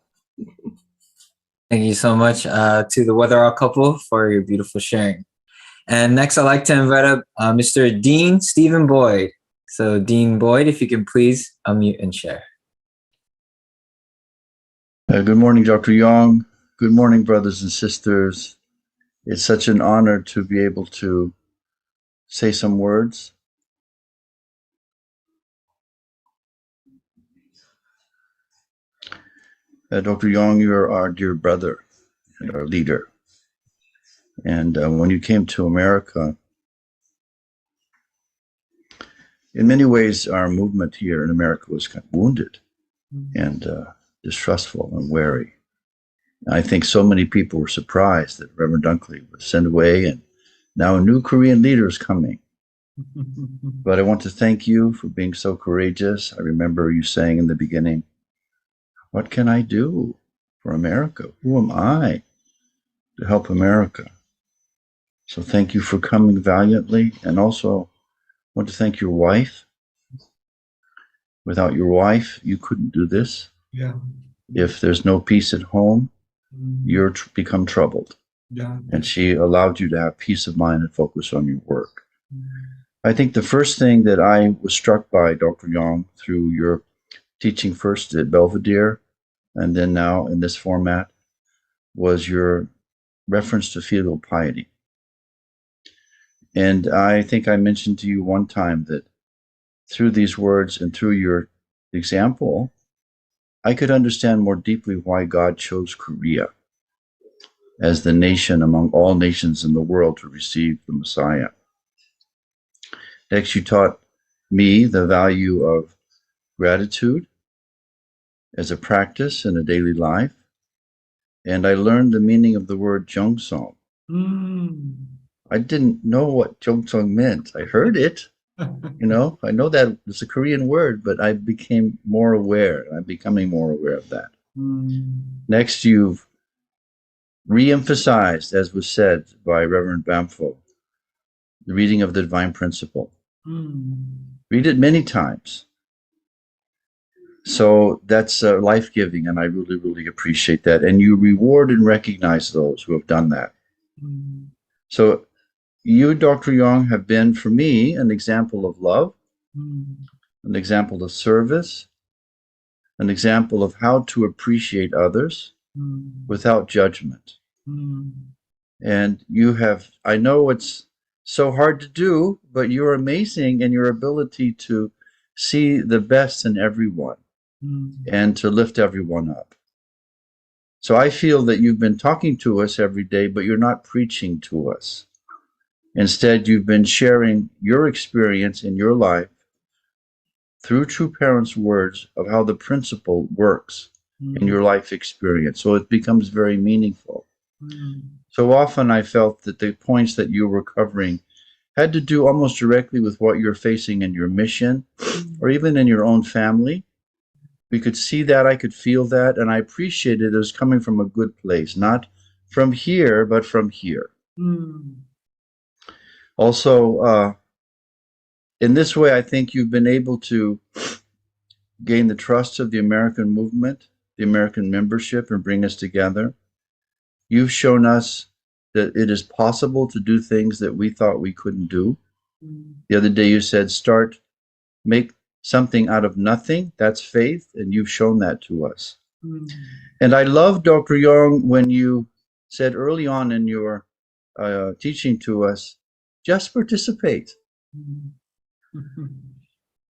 Thank you so much to the Weatherall couple for your beautiful sharing. And next, I'd like to invite up Mr. Dean Stephen Boyd. So Dean Boyd, if you can please unmute and share. Good morning, Dr. Yong. Good morning, brothers and sisters. It's such an honor to be able to say some words. Dr. Yong, you're our dear brother and our leader. And when you came to America, in many ways, our movement here in America was kind of wounded and distrustful and wary. I think so many people were surprised that Reverend Dunkley was sent away, and now a new Korean leader is coming. But I want to thank you for being so courageous. I remember you saying in the beginning, what can I do for America? Who am I to help America? So thank you for coming valiantly. And also want to thank your wife. Without your wife, you couldn't do this. Yeah. If there's no peace at home, you're become troubled. Yeah. And she allowed you to have peace of mind and focus on your work. I think the first thing that I was struck by, Dr. Yong, through your teaching first at Belvedere and then now in this format, was your reference to filial piety. And I think I mentioned to you one time that through these words and through your example, I could understand more deeply why God chose Korea as the nation among all nations in the world to receive the Messiah. Next, you taught me the value of gratitude as a practice in a daily life. And I learned the meaning of the word Jeongsong. I didn't know what Jeongsong meant. I heard it, I know that it's a Korean word, but I became more aware. I'm becoming more aware of that. Next, you've re-emphasized, as was said by Reverend Bamfo, the reading of the Divine Principle. Read it many times. So that's life-giving, and I really, really appreciate that. And you reward and recognize those who have done that. So you, Dr. Yong, have been, for me, an example of love, an example of service, an example of how to appreciate others without judgment. And you have, I know it's so hard to do, but you're amazing in your ability to see the best in everyone and to lift everyone up. So I feel that you've been talking to us every day, but you're not preaching to us. Instead, you've been sharing your experience in your life through True Parents' words of how the principle works in your life experience. So it becomes very meaningful. So often I felt that the points that you were covering had to do almost directly with what you're facing in your mission or even in your own family. We could see that, I could feel that, and I appreciated it as coming from a good place, not from here, but from here. Also, in this way, I think you've been able to gain the trust of the American movement, the American membership, and bring us together. You've shown us that it is possible to do things that we thought we couldn't do. The other day you said, make something out of nothing. That's faith, and you've shown that to us. And I love, Dr. Yong, when you said early on in your teaching to us, just participate.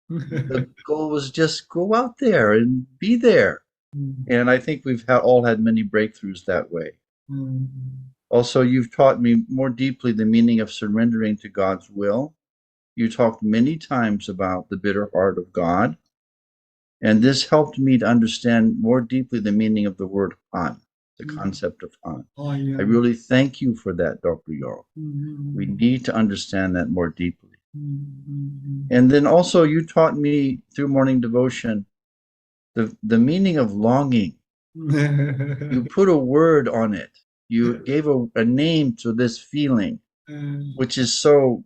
The goal was just go out there and be there. And I think we've all had many breakthroughs that way. Also, you've taught me more deeply the meaning of surrendering to God's will. You talked many times about the bitter heart of God. And this helped me to understand more deeply the meaning of the word Han, the concept of Han. I really thank you for that, Dr. Yong. We need to understand that more deeply. And then also you taught me through morning devotion the meaning of longing. You put a word on it. You gave a name to this feeling, which is so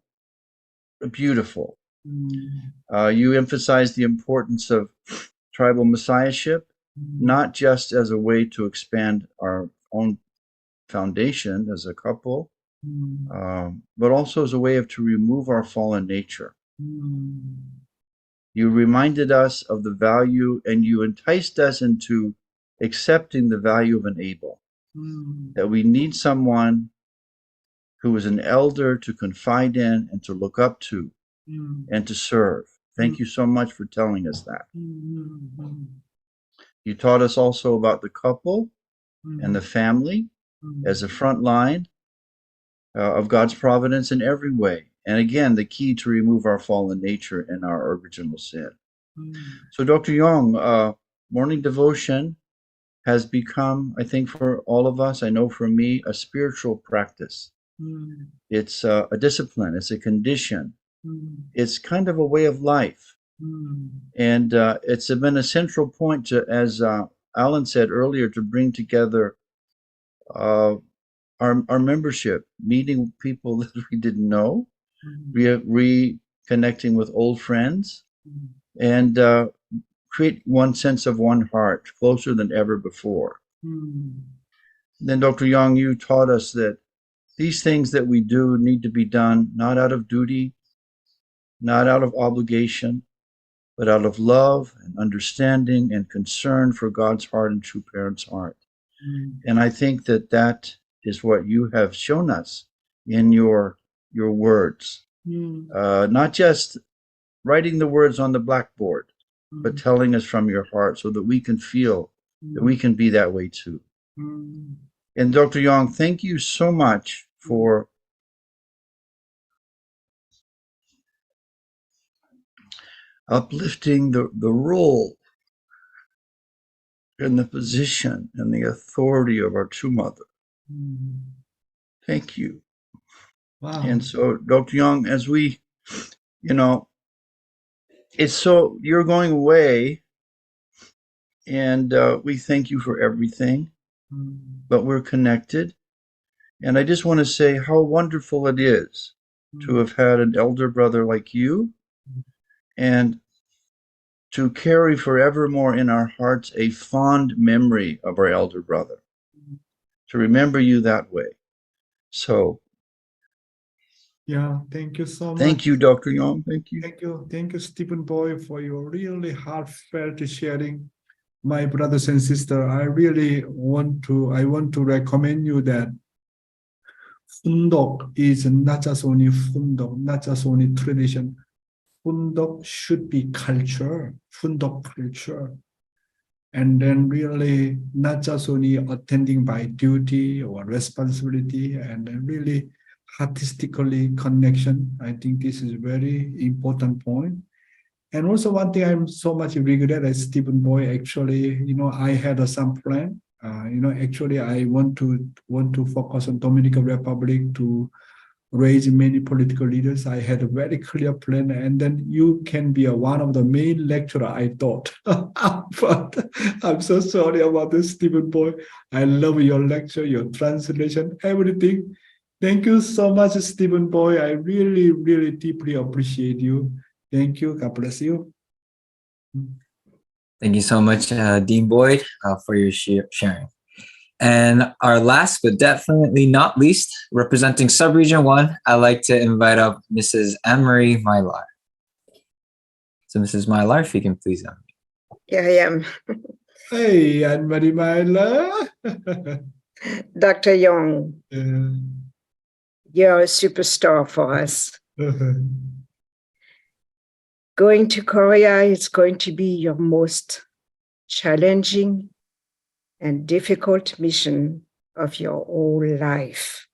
beautiful. You emphasized the importance of tribal messiahship, not just as a way to expand our own foundation as a couple, but also as a way to remove our fallen nature. You reminded us of the value, and you enticed us into accepting the value of an Abel, that we need someone who is an elder to confide in and to look up to and to serve. Thank you so much for telling us that. You taught us also about the couple and the family as a front line of God's providence in every way. And again, the key to remove our fallen nature and our original sin. So Dr. Yong, morning devotion has become, I think for all of us, I know for me, a spiritual practice. It's a discipline, it's a condition. It's kind of a way of life. And it's been a central point to, as Alan said earlier, to bring together our membership, meeting people that we didn't know, reconnecting with old friends, and create one sense of one heart, closer than ever before. Then Dr. Yong, you taught us that these things that we do need to be done not out of duty, not out of obligation, but out of love and understanding and concern for God's heart and True Parents' heart. And I think that that is what you have shown us in your words. Not just writing the words on the blackboard, but telling us from your heart so that we can feel that we can be that way too. And Dr. Yong, thank you so much for uplifting the role and the position and the authority of our true mother. Thank you. Wow. And so, Dr. Yong, as we, it's so, you're going away, and we thank you for everything, but we're connected. And I just want to say how wonderful it is to have had an elder brother like you, and to carry forevermore in our hearts a fond memory of our elder brother, to remember you that way. So, yeah, thank you so much. Thank you, Dr. Yong. Thank you. Thank you, Stephen Boy, for your really heartfelt sharing. My brothers and sisters, I want to recommend you that Fundok is not just only Fundok, not just only tradition. Fundok should be culture, Fundok culture. And then really not just only attending by duty or responsibility, and then really artistically connection. I think this is a very important point. And also one thing I'm so much regret as Stephen Boy, actually, I had some plan. Actually I want to focus on Dominican Republic to raise many political leaders. I had a very clear plan, and then you can be one of the main lecturer, I thought. But I'm so sorry about this, Stephen Boy. I love your lecture, your translation, everything. Thank you so much, Stephen Boy. I really, really deeply appreciate you. Thank you. God bless you. Thank you so much, Dean Boyd, for your sharing. And our last but definitely not least, representing Subregion 1, I'd like to invite up Mrs. Anne-Marie Mylar. So Mrs. Mylar, if you can please unmute. Here I am. Hey, Anne-Marie Mylar. Dr. Yong, you're a superstar for us. Going to Korea is going to be your most challenging and difficult mission of your whole life.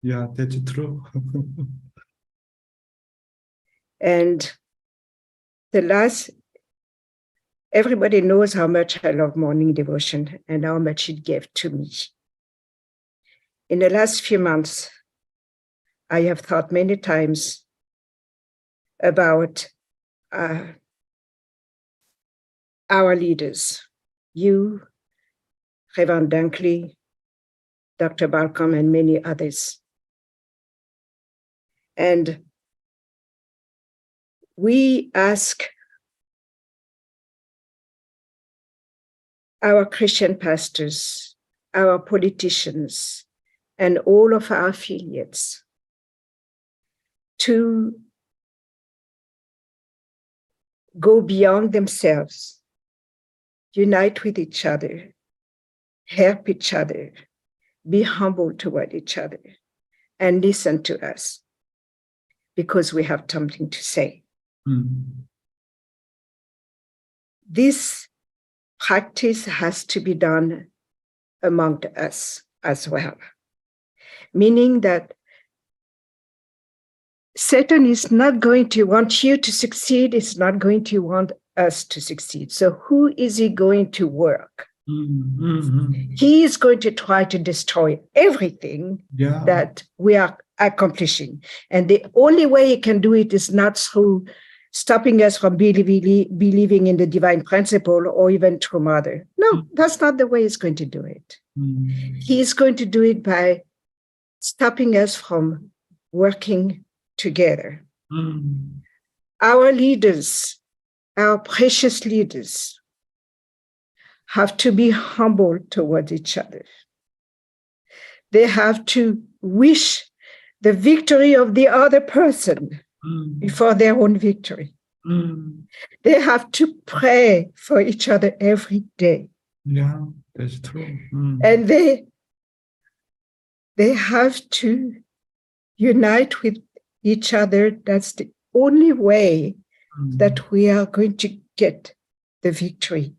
Yeah, that's true. And everybody knows how much I love morning devotion and how much it gave to me. In the last few months, I have thought many times about our leaders, you, Reverend Dunkley, Dr. Balcom, and many others. And we ask our Christian pastors, our politicians, and all of our affiliates to go beyond themselves, unite with each other, help each other, be humble toward each other, and listen to us, because we have something to say. This practice has to be done among us as well, meaning that Satan is not going to want you to succeed, it's not going to want us to succeed. So who is he going to work? He is going to try to destroy everything that we are accomplishing. And the only way he can do it is not through stopping us from believing in the divine principle or even through mother. No, that's not the way he's going to do it. He is going to do it by stopping us from working together. Our leaders, our precious leaders, have to be humble toward each other. They have to wish the victory of the other person before their own victory. They have to pray for each other every day. Yeah, that's true. And they have to unite with each other. That's the only way that we are going to get the victory.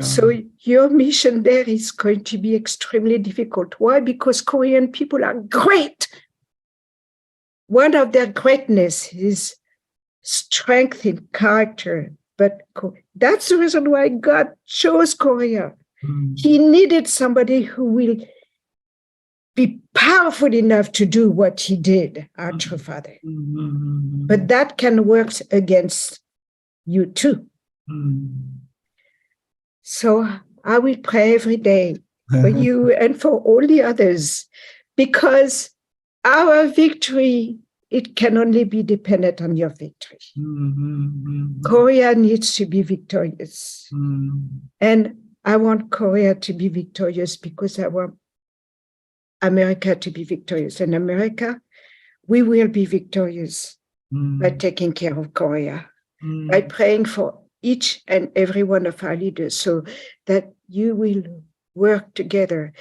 So your mission there is going to be extremely difficult. Why? Because Korean people are great. One of their greatness is strength in character. But that's the reason why God chose Korea. He needed somebody who will be powerful enough to do what he did, our true father. But that can work against you too. So I will pray every day for you and for all the others, because our victory, it can only be dependent on your victory. Korea needs to be victorious. And I want Korea to be victorious because I want America to be victorious. And America, we will be victorious by taking care of Korea, by praying for each and every one of our leaders so that you will work together.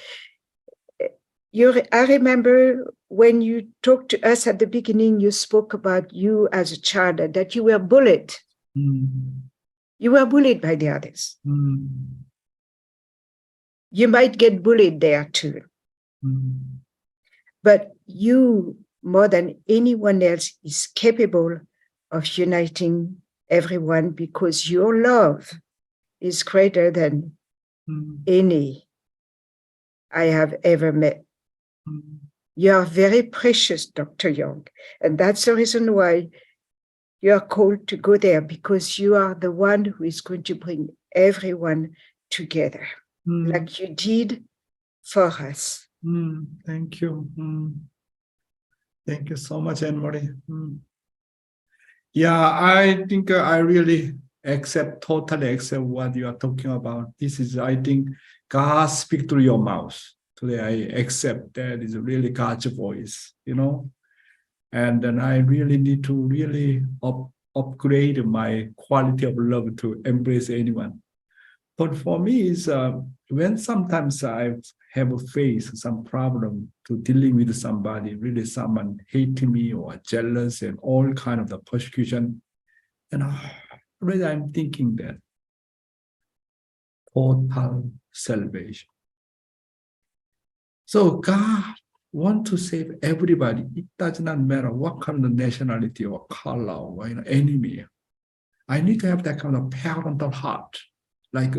I remember when you talked to us at the beginning, you spoke about you as a child, that you were bullied. You were bullied by the others. You might get bullied there too. But you, more than anyone else, is capable of uniting everyone because your love is greater than any I have ever met. You are very precious, Dr. Yong. And that's the reason why you are called to go there, because you are the one who is going to bring everyone together, like you did for us. Thank you. Thank you so much, Anne-Marie. Yeah, I think I really totally accept what you are talking about. This is, I think, God speak through your mouth. Today, I accept that is really God's voice, and then I really need to really upgrade my quality of love to embrace anyone. But for me, is when sometimes I have faced some problem to dealing with somebody, really someone hating me or jealous and all kind of the persecution, and really I'm thinking that total salvation. So God want to save everybody. It does not matter what kind of nationality or color or enemy. I need to have that kind of parental heart, like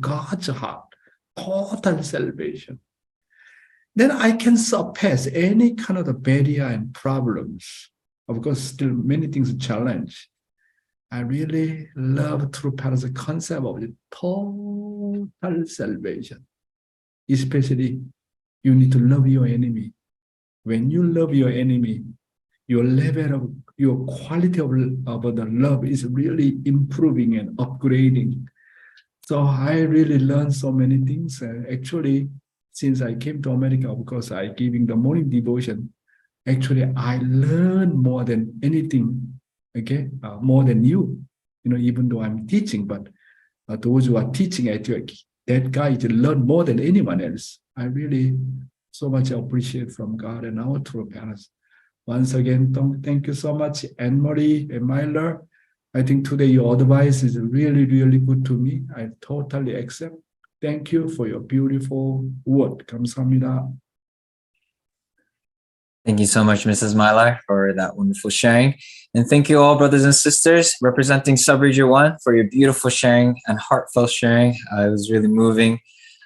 God's heart, total salvation. Then I can surpass any kind of the barrier and problems. Of course, still many things challenge. I really love through the concept of the total salvation. Especially, you need to love your enemy. When you love your enemy, your level of, your quality of the love is really improving and upgrading. So I really learned so many things. Actually, since I came to America, because I giving the morning devotion, actually I learned more than anything, okay? More than you, even though I'm teaching, but those who are teaching at you, that guy learn more than anyone else. I really so much appreciate from God and our true parents. Once again, thank you so much, Anne-Marie and Myler. I think today your advice is really, really good to me. I totally accept. Thank you for your beautiful word. 감사합니다. Thank you so much, Mrs. Mylar, for that wonderful sharing. And thank you all, brothers and sisters, representing Subregion 1, for your beautiful sharing and heartfelt sharing. It was really moving.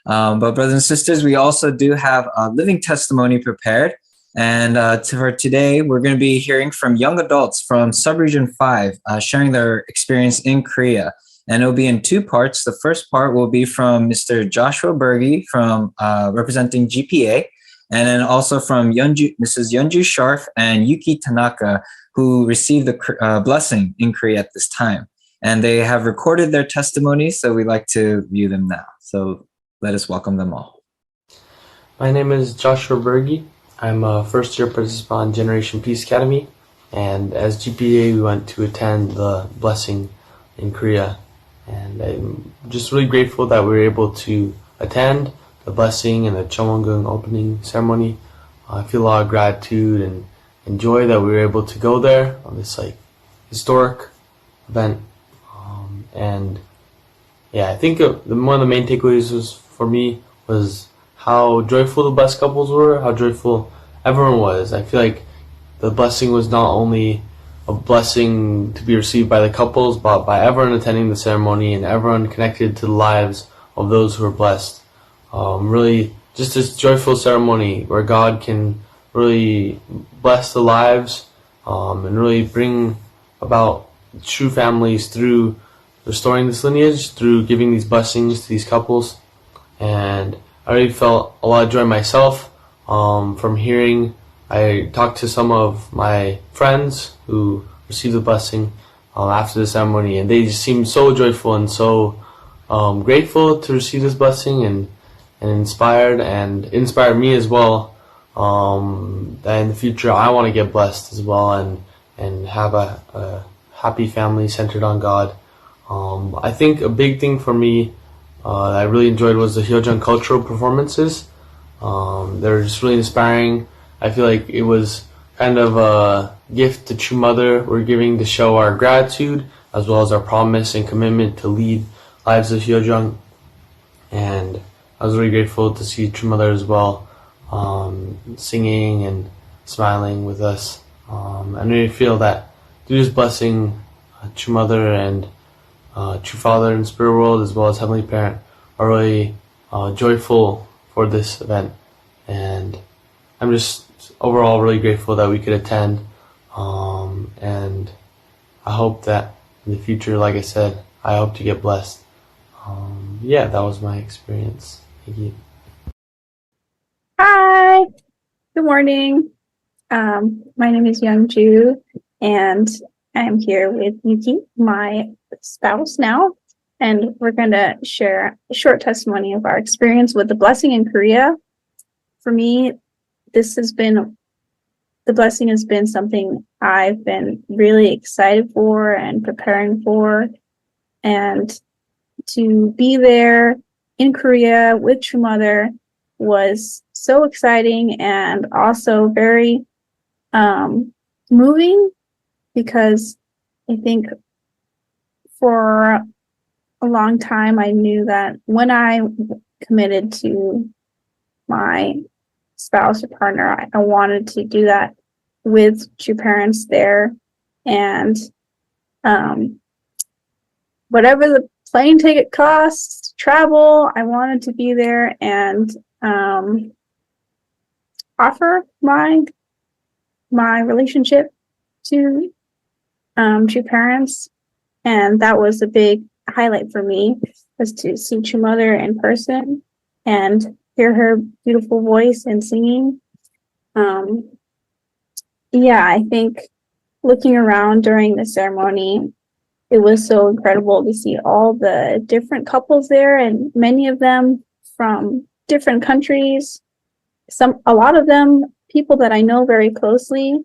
But brothers and sisters, we also do have a living testimony prepared. And for today, we're going to be hearing from young adults from Subregion 5, sharing their experience in Korea. And it'll be in two parts. The first part will be from Mr. Joshua Berge from representing GPA, and then also from Mrs. Yeonju Sharf and Yuki Tanaka, who received the blessing in Korea at this time. And they have recorded their testimonies, so we'd like to view them now. So let us welcome them all. My name is Joshua Berge. I'm a first-year participant on Generation Peace Academy, and as GPA, we went to attend the blessing in Korea. And I'm just really grateful that we were able to attend the blessing and the Cheonwongung opening ceremony. I feel a lot of gratitude and joy that we were able to go there on this historic event. And yeah, I think one of the main takeaways for me was how joyful the blessed couples were, how joyful everyone was. I feel like the blessing was not only a blessing to be received by the couples, but by everyone attending the ceremony and everyone connected to the lives of those who are blessed. Really, just this joyful ceremony where God can really bless the lives and really bring about true families through restoring this lineage, through giving these blessings to these couples. And I already felt a lot of joy myself from hearing. I talked to some of my friends who received the blessing after the ceremony, and they just seemed so joyful and so grateful to receive this blessing and inspired me as well. That in the future I want to get blessed as well and have a happy family centered on God. I think a big thing for me that I really enjoyed was the Hyeojang cultural performances. They're just really inspiring. I feel like it was kind of a gift the True Mother we're giving to show our gratitude as well as our promise and commitment to lead lives of Hyeojang. And I was really grateful to see True Mother as well, singing and smiling with us. I really feel that through this blessing, true mother and true father in spirit world, as well as heavenly parent, are really joyful for this event. And I'm just overall really grateful that we could attend. And I hope that in the future, like I said, I hope to get blessed. Yeah, that was my experience. Thank you. Hi, good morning. My name is Young Ju, and I'm here with Yuki, my spouse now, and we're going to share a short testimony of our experience with the blessing in Korea. For me, the blessing has been something I've been really excited for and preparing for, and to be there in Korea with True Mother was so exciting and also very moving, because I think for a long time I knew that when I committed to my spouse or partner, I wanted to do that with true parents there, and whatever the plane ticket costs, travel, I wanted to be there and offer my relationship to true parents. And that was a big highlight for me, was to see True Mother in person and hear her beautiful voice and singing. Yeah, I think looking around during the ceremony, it was so incredible to see all the different couples there, and many of them from different countries. A lot of them people that I know very closely,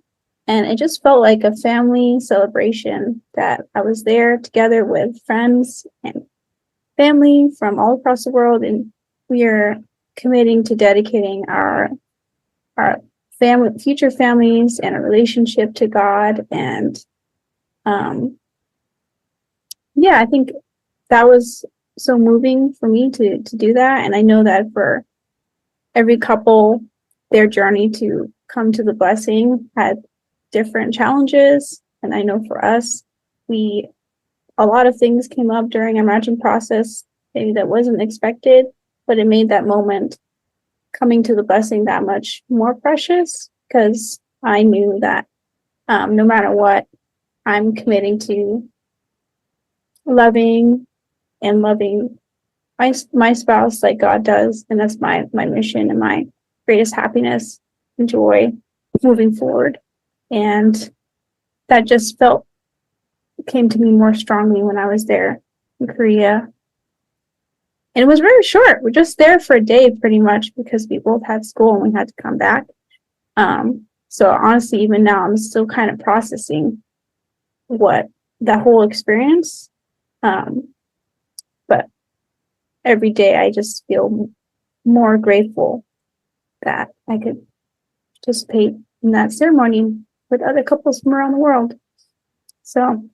and it just felt like a family celebration that I was there together with friends and family from all across the world, and we are committing to dedicating our future families and a relationship to God. And yeah, I think that was so moving for me to do that. And I know that for every couple, their journey to come to the blessing had different challenges. And I know for us, a lot of things came up during our matching process, maybe that wasn't expected, but it made that moment coming to the blessing that much more precious, because I knew that no matter what, I'm committing to loving my spouse like God does, and that's my mission and my greatest happiness and joy moving forward. And that just came to me more strongly when I was there in Korea. And it was very short. We're just there for a day pretty much, because we both had school and we had to come back. So honestly, even now, I'm still kind of processing what that whole experience. But every day I just feel more grateful that I could participate in that ceremony with other couples from around the world. So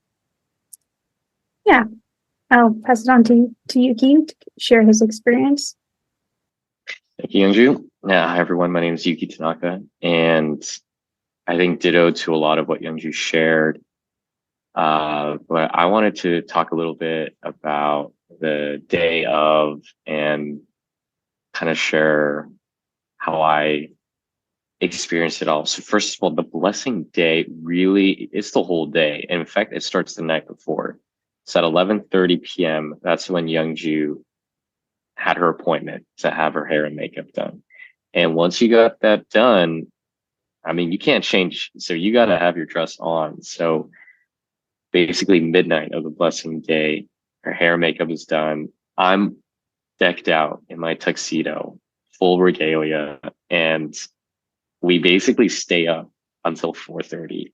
yeah, I'll pass it on to Yuki to share his experience. Thank you, Youngju. Hi, everyone. My name is Yuki Tanaka, and I think ditto to a lot of what Youngju shared. But I wanted to talk a little bit about the day of and kind of share how I experienced it all. So first of all, the blessing day really, it's the whole day. And in fact, it starts the night before. So at 11:30 p.m., that's when Youngju had her appointment to have her hair and makeup done. And once you got that done, I mean, you can't change. So you got to have your dress on. So basically midnight of the blessing day, her hair and makeup is done. I'm decked out in my tuxedo, full regalia, and we basically stay up until 4:30.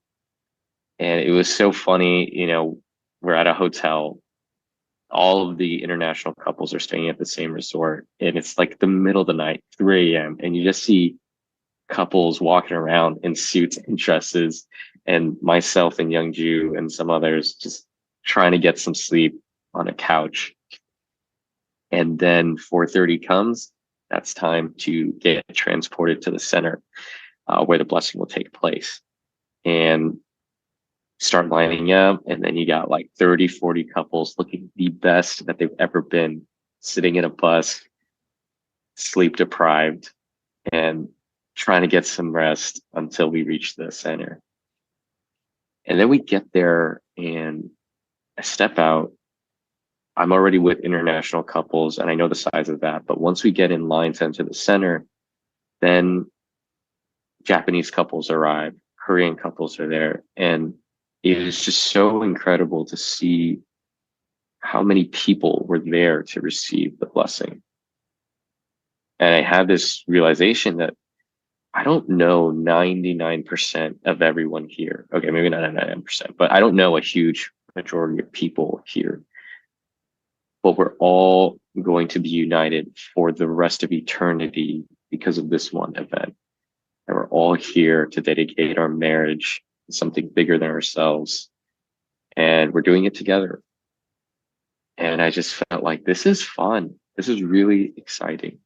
And it was so funny, we're at a hotel. All of the international couples are staying at the same resort, and it's like the middle of the night, 3 a.m., and you just see couples walking around in suits and dresses, and myself and Youngju and some others just trying to get some sleep on a couch. And then 4:30 comes, that's time to get transported to the center where the blessing will take place. And start lining up, and then you got like 30, 40 couples looking the best that they've ever been, sitting in a bus, sleep deprived, and trying to get some rest until we reach the center. And then we get there and I step out. I'm already with international couples and I know the size of that. But once we get in line to enter the center, then Japanese couples arrive, Korean couples are there. And it is just so incredible to see how many people were there to receive the blessing. And I had this realization that I don't know 99% of everyone here. Okay, maybe not 99%, but I don't know a huge majority of people here. But we're all going to be united for the rest of eternity because of this one event. And we're all here to dedicate our marriage to something bigger than ourselves. And we're doing it together. And I just felt like this is fun. This is really exciting.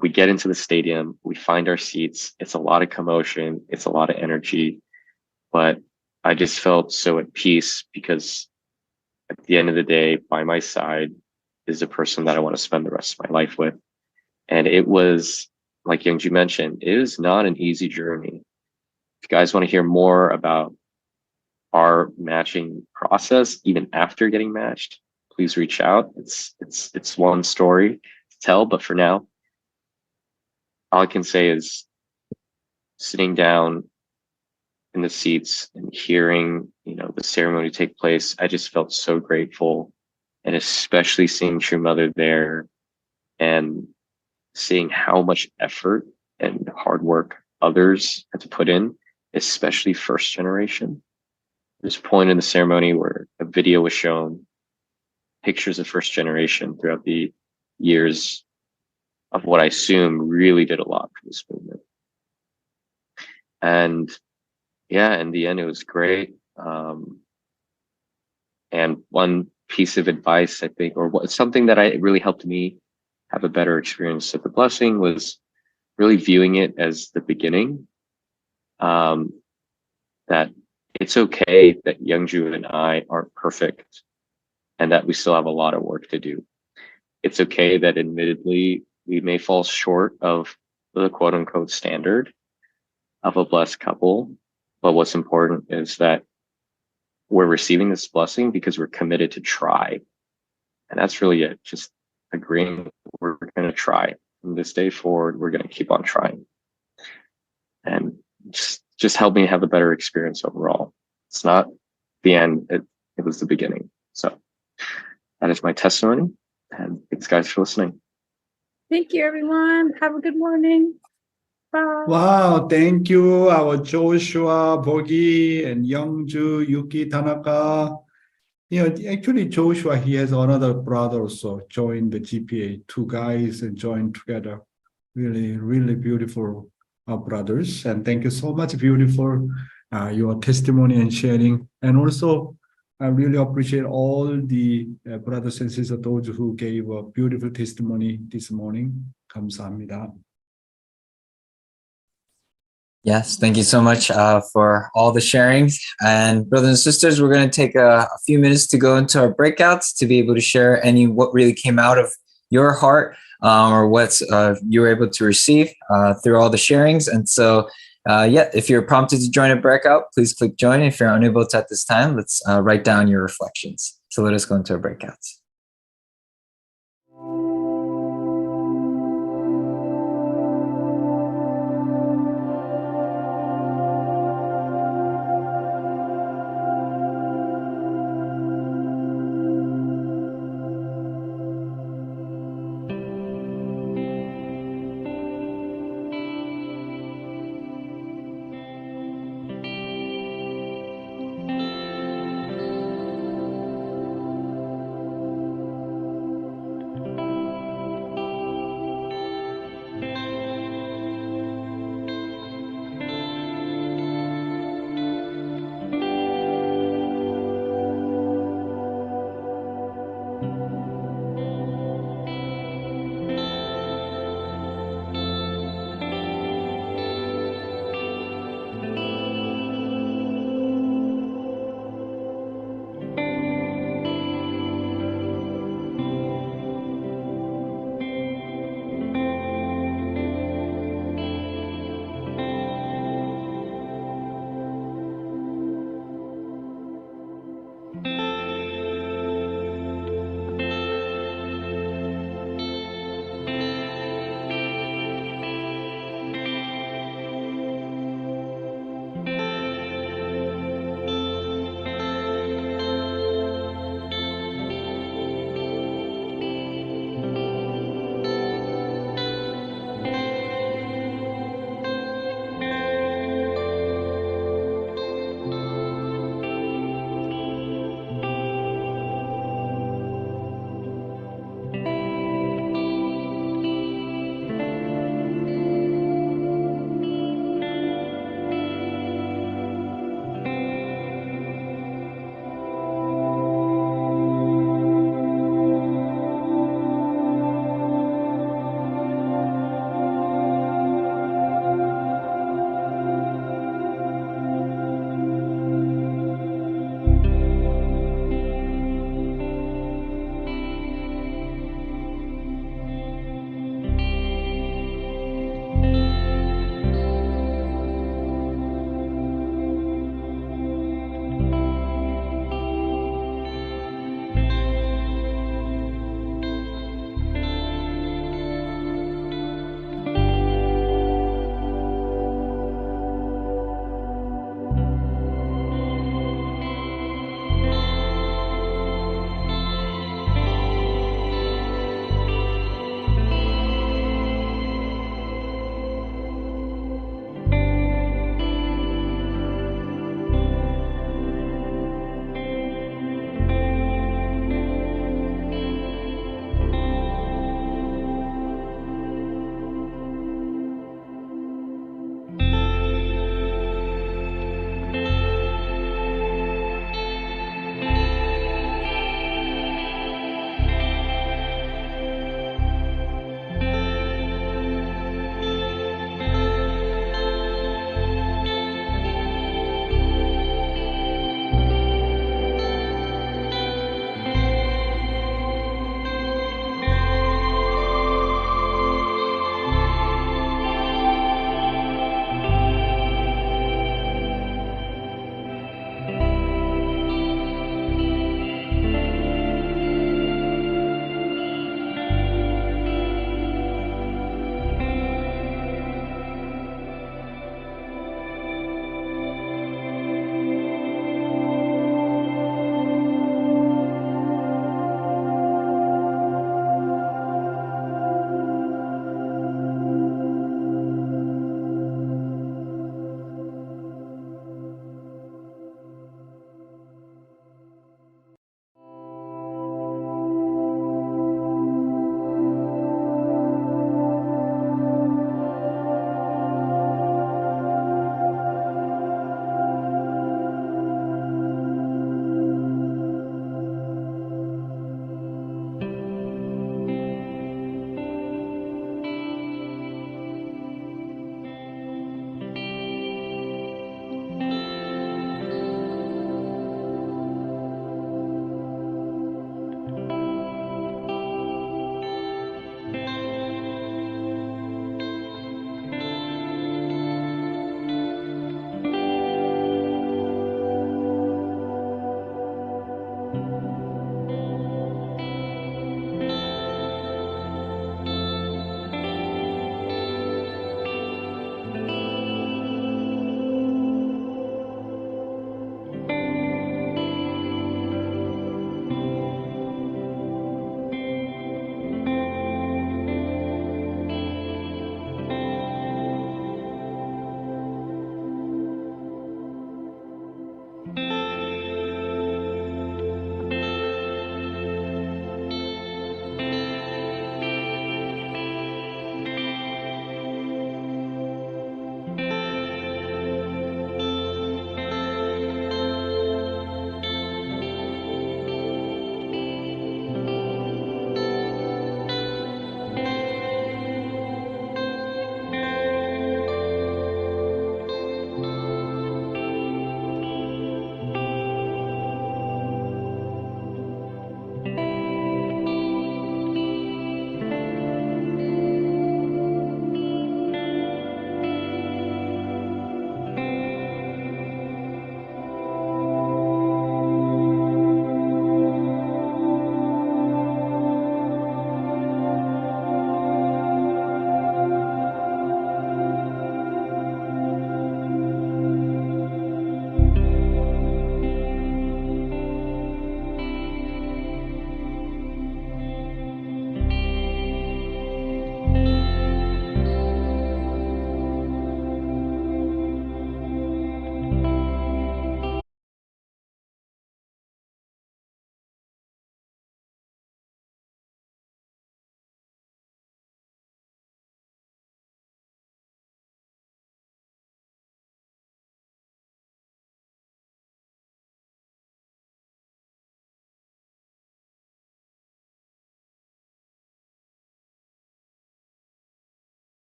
We get into the stadium, we find our seats. It's a lot of commotion. It's a lot of energy, but I just felt so at peace because at the end of the day, by my side is a person that I want to spend the rest of my life with. And it was, like Youngju mentioned, it is not an easy journey. If you guys want to hear more about our matching process, even after getting matched, please reach out. It's one story to tell, but for now, all I can say is sitting down in the seats and hearing, the ceremony take place, I just felt so grateful. And especially seeing True Mother there and seeing how much effort and hard work others had to put in, especially first generation. There's a point in the ceremony where a video was shown, pictures of first generation throughout the years of what I assume really did a lot for this movement. And yeah, in the end, it was great. And one piece of advice, I think, or something that really helped me have a better experience of the blessing was really viewing it as the beginning. That it's okay that Youngju and I aren't perfect and that we still have a lot of work to do. It's okay that admittedly we may fall short of the quote unquote standard of a blessed couple. But what's important is that we're receiving this blessing because we're committed to try. And that's really it. Just agreeing we're going to try. From this day forward, we're going to keep on trying. And just help me have a better experience overall. It's not the end. It was the beginning. So that is my testimony. And thanks guys for listening. Thank you, everyone. Have a good morning. Bye. Wow, thank you, our Joshua, Bogi, and Youngju, Yuki, Tanaka. Actually, Joshua, he has another brother also joined the GPA. Two guys joined together. Really, really beautiful brothers. And thank you so much, beautiful, your testimony and sharing. And also, I really appreciate all the brothers and sisters, those who gave a beautiful testimony this morning. 감사합니다. Yes, thank you so much for all the sharings. And brothers and sisters, we're going to take a few minutes to go into our breakouts to be able to share what really came out of your heart or what you were able to receive through all the sharings. And so, if you're prompted to join a breakout, please click join. If you're unable to at this time, let's write down your reflections. So let us go into our breakouts.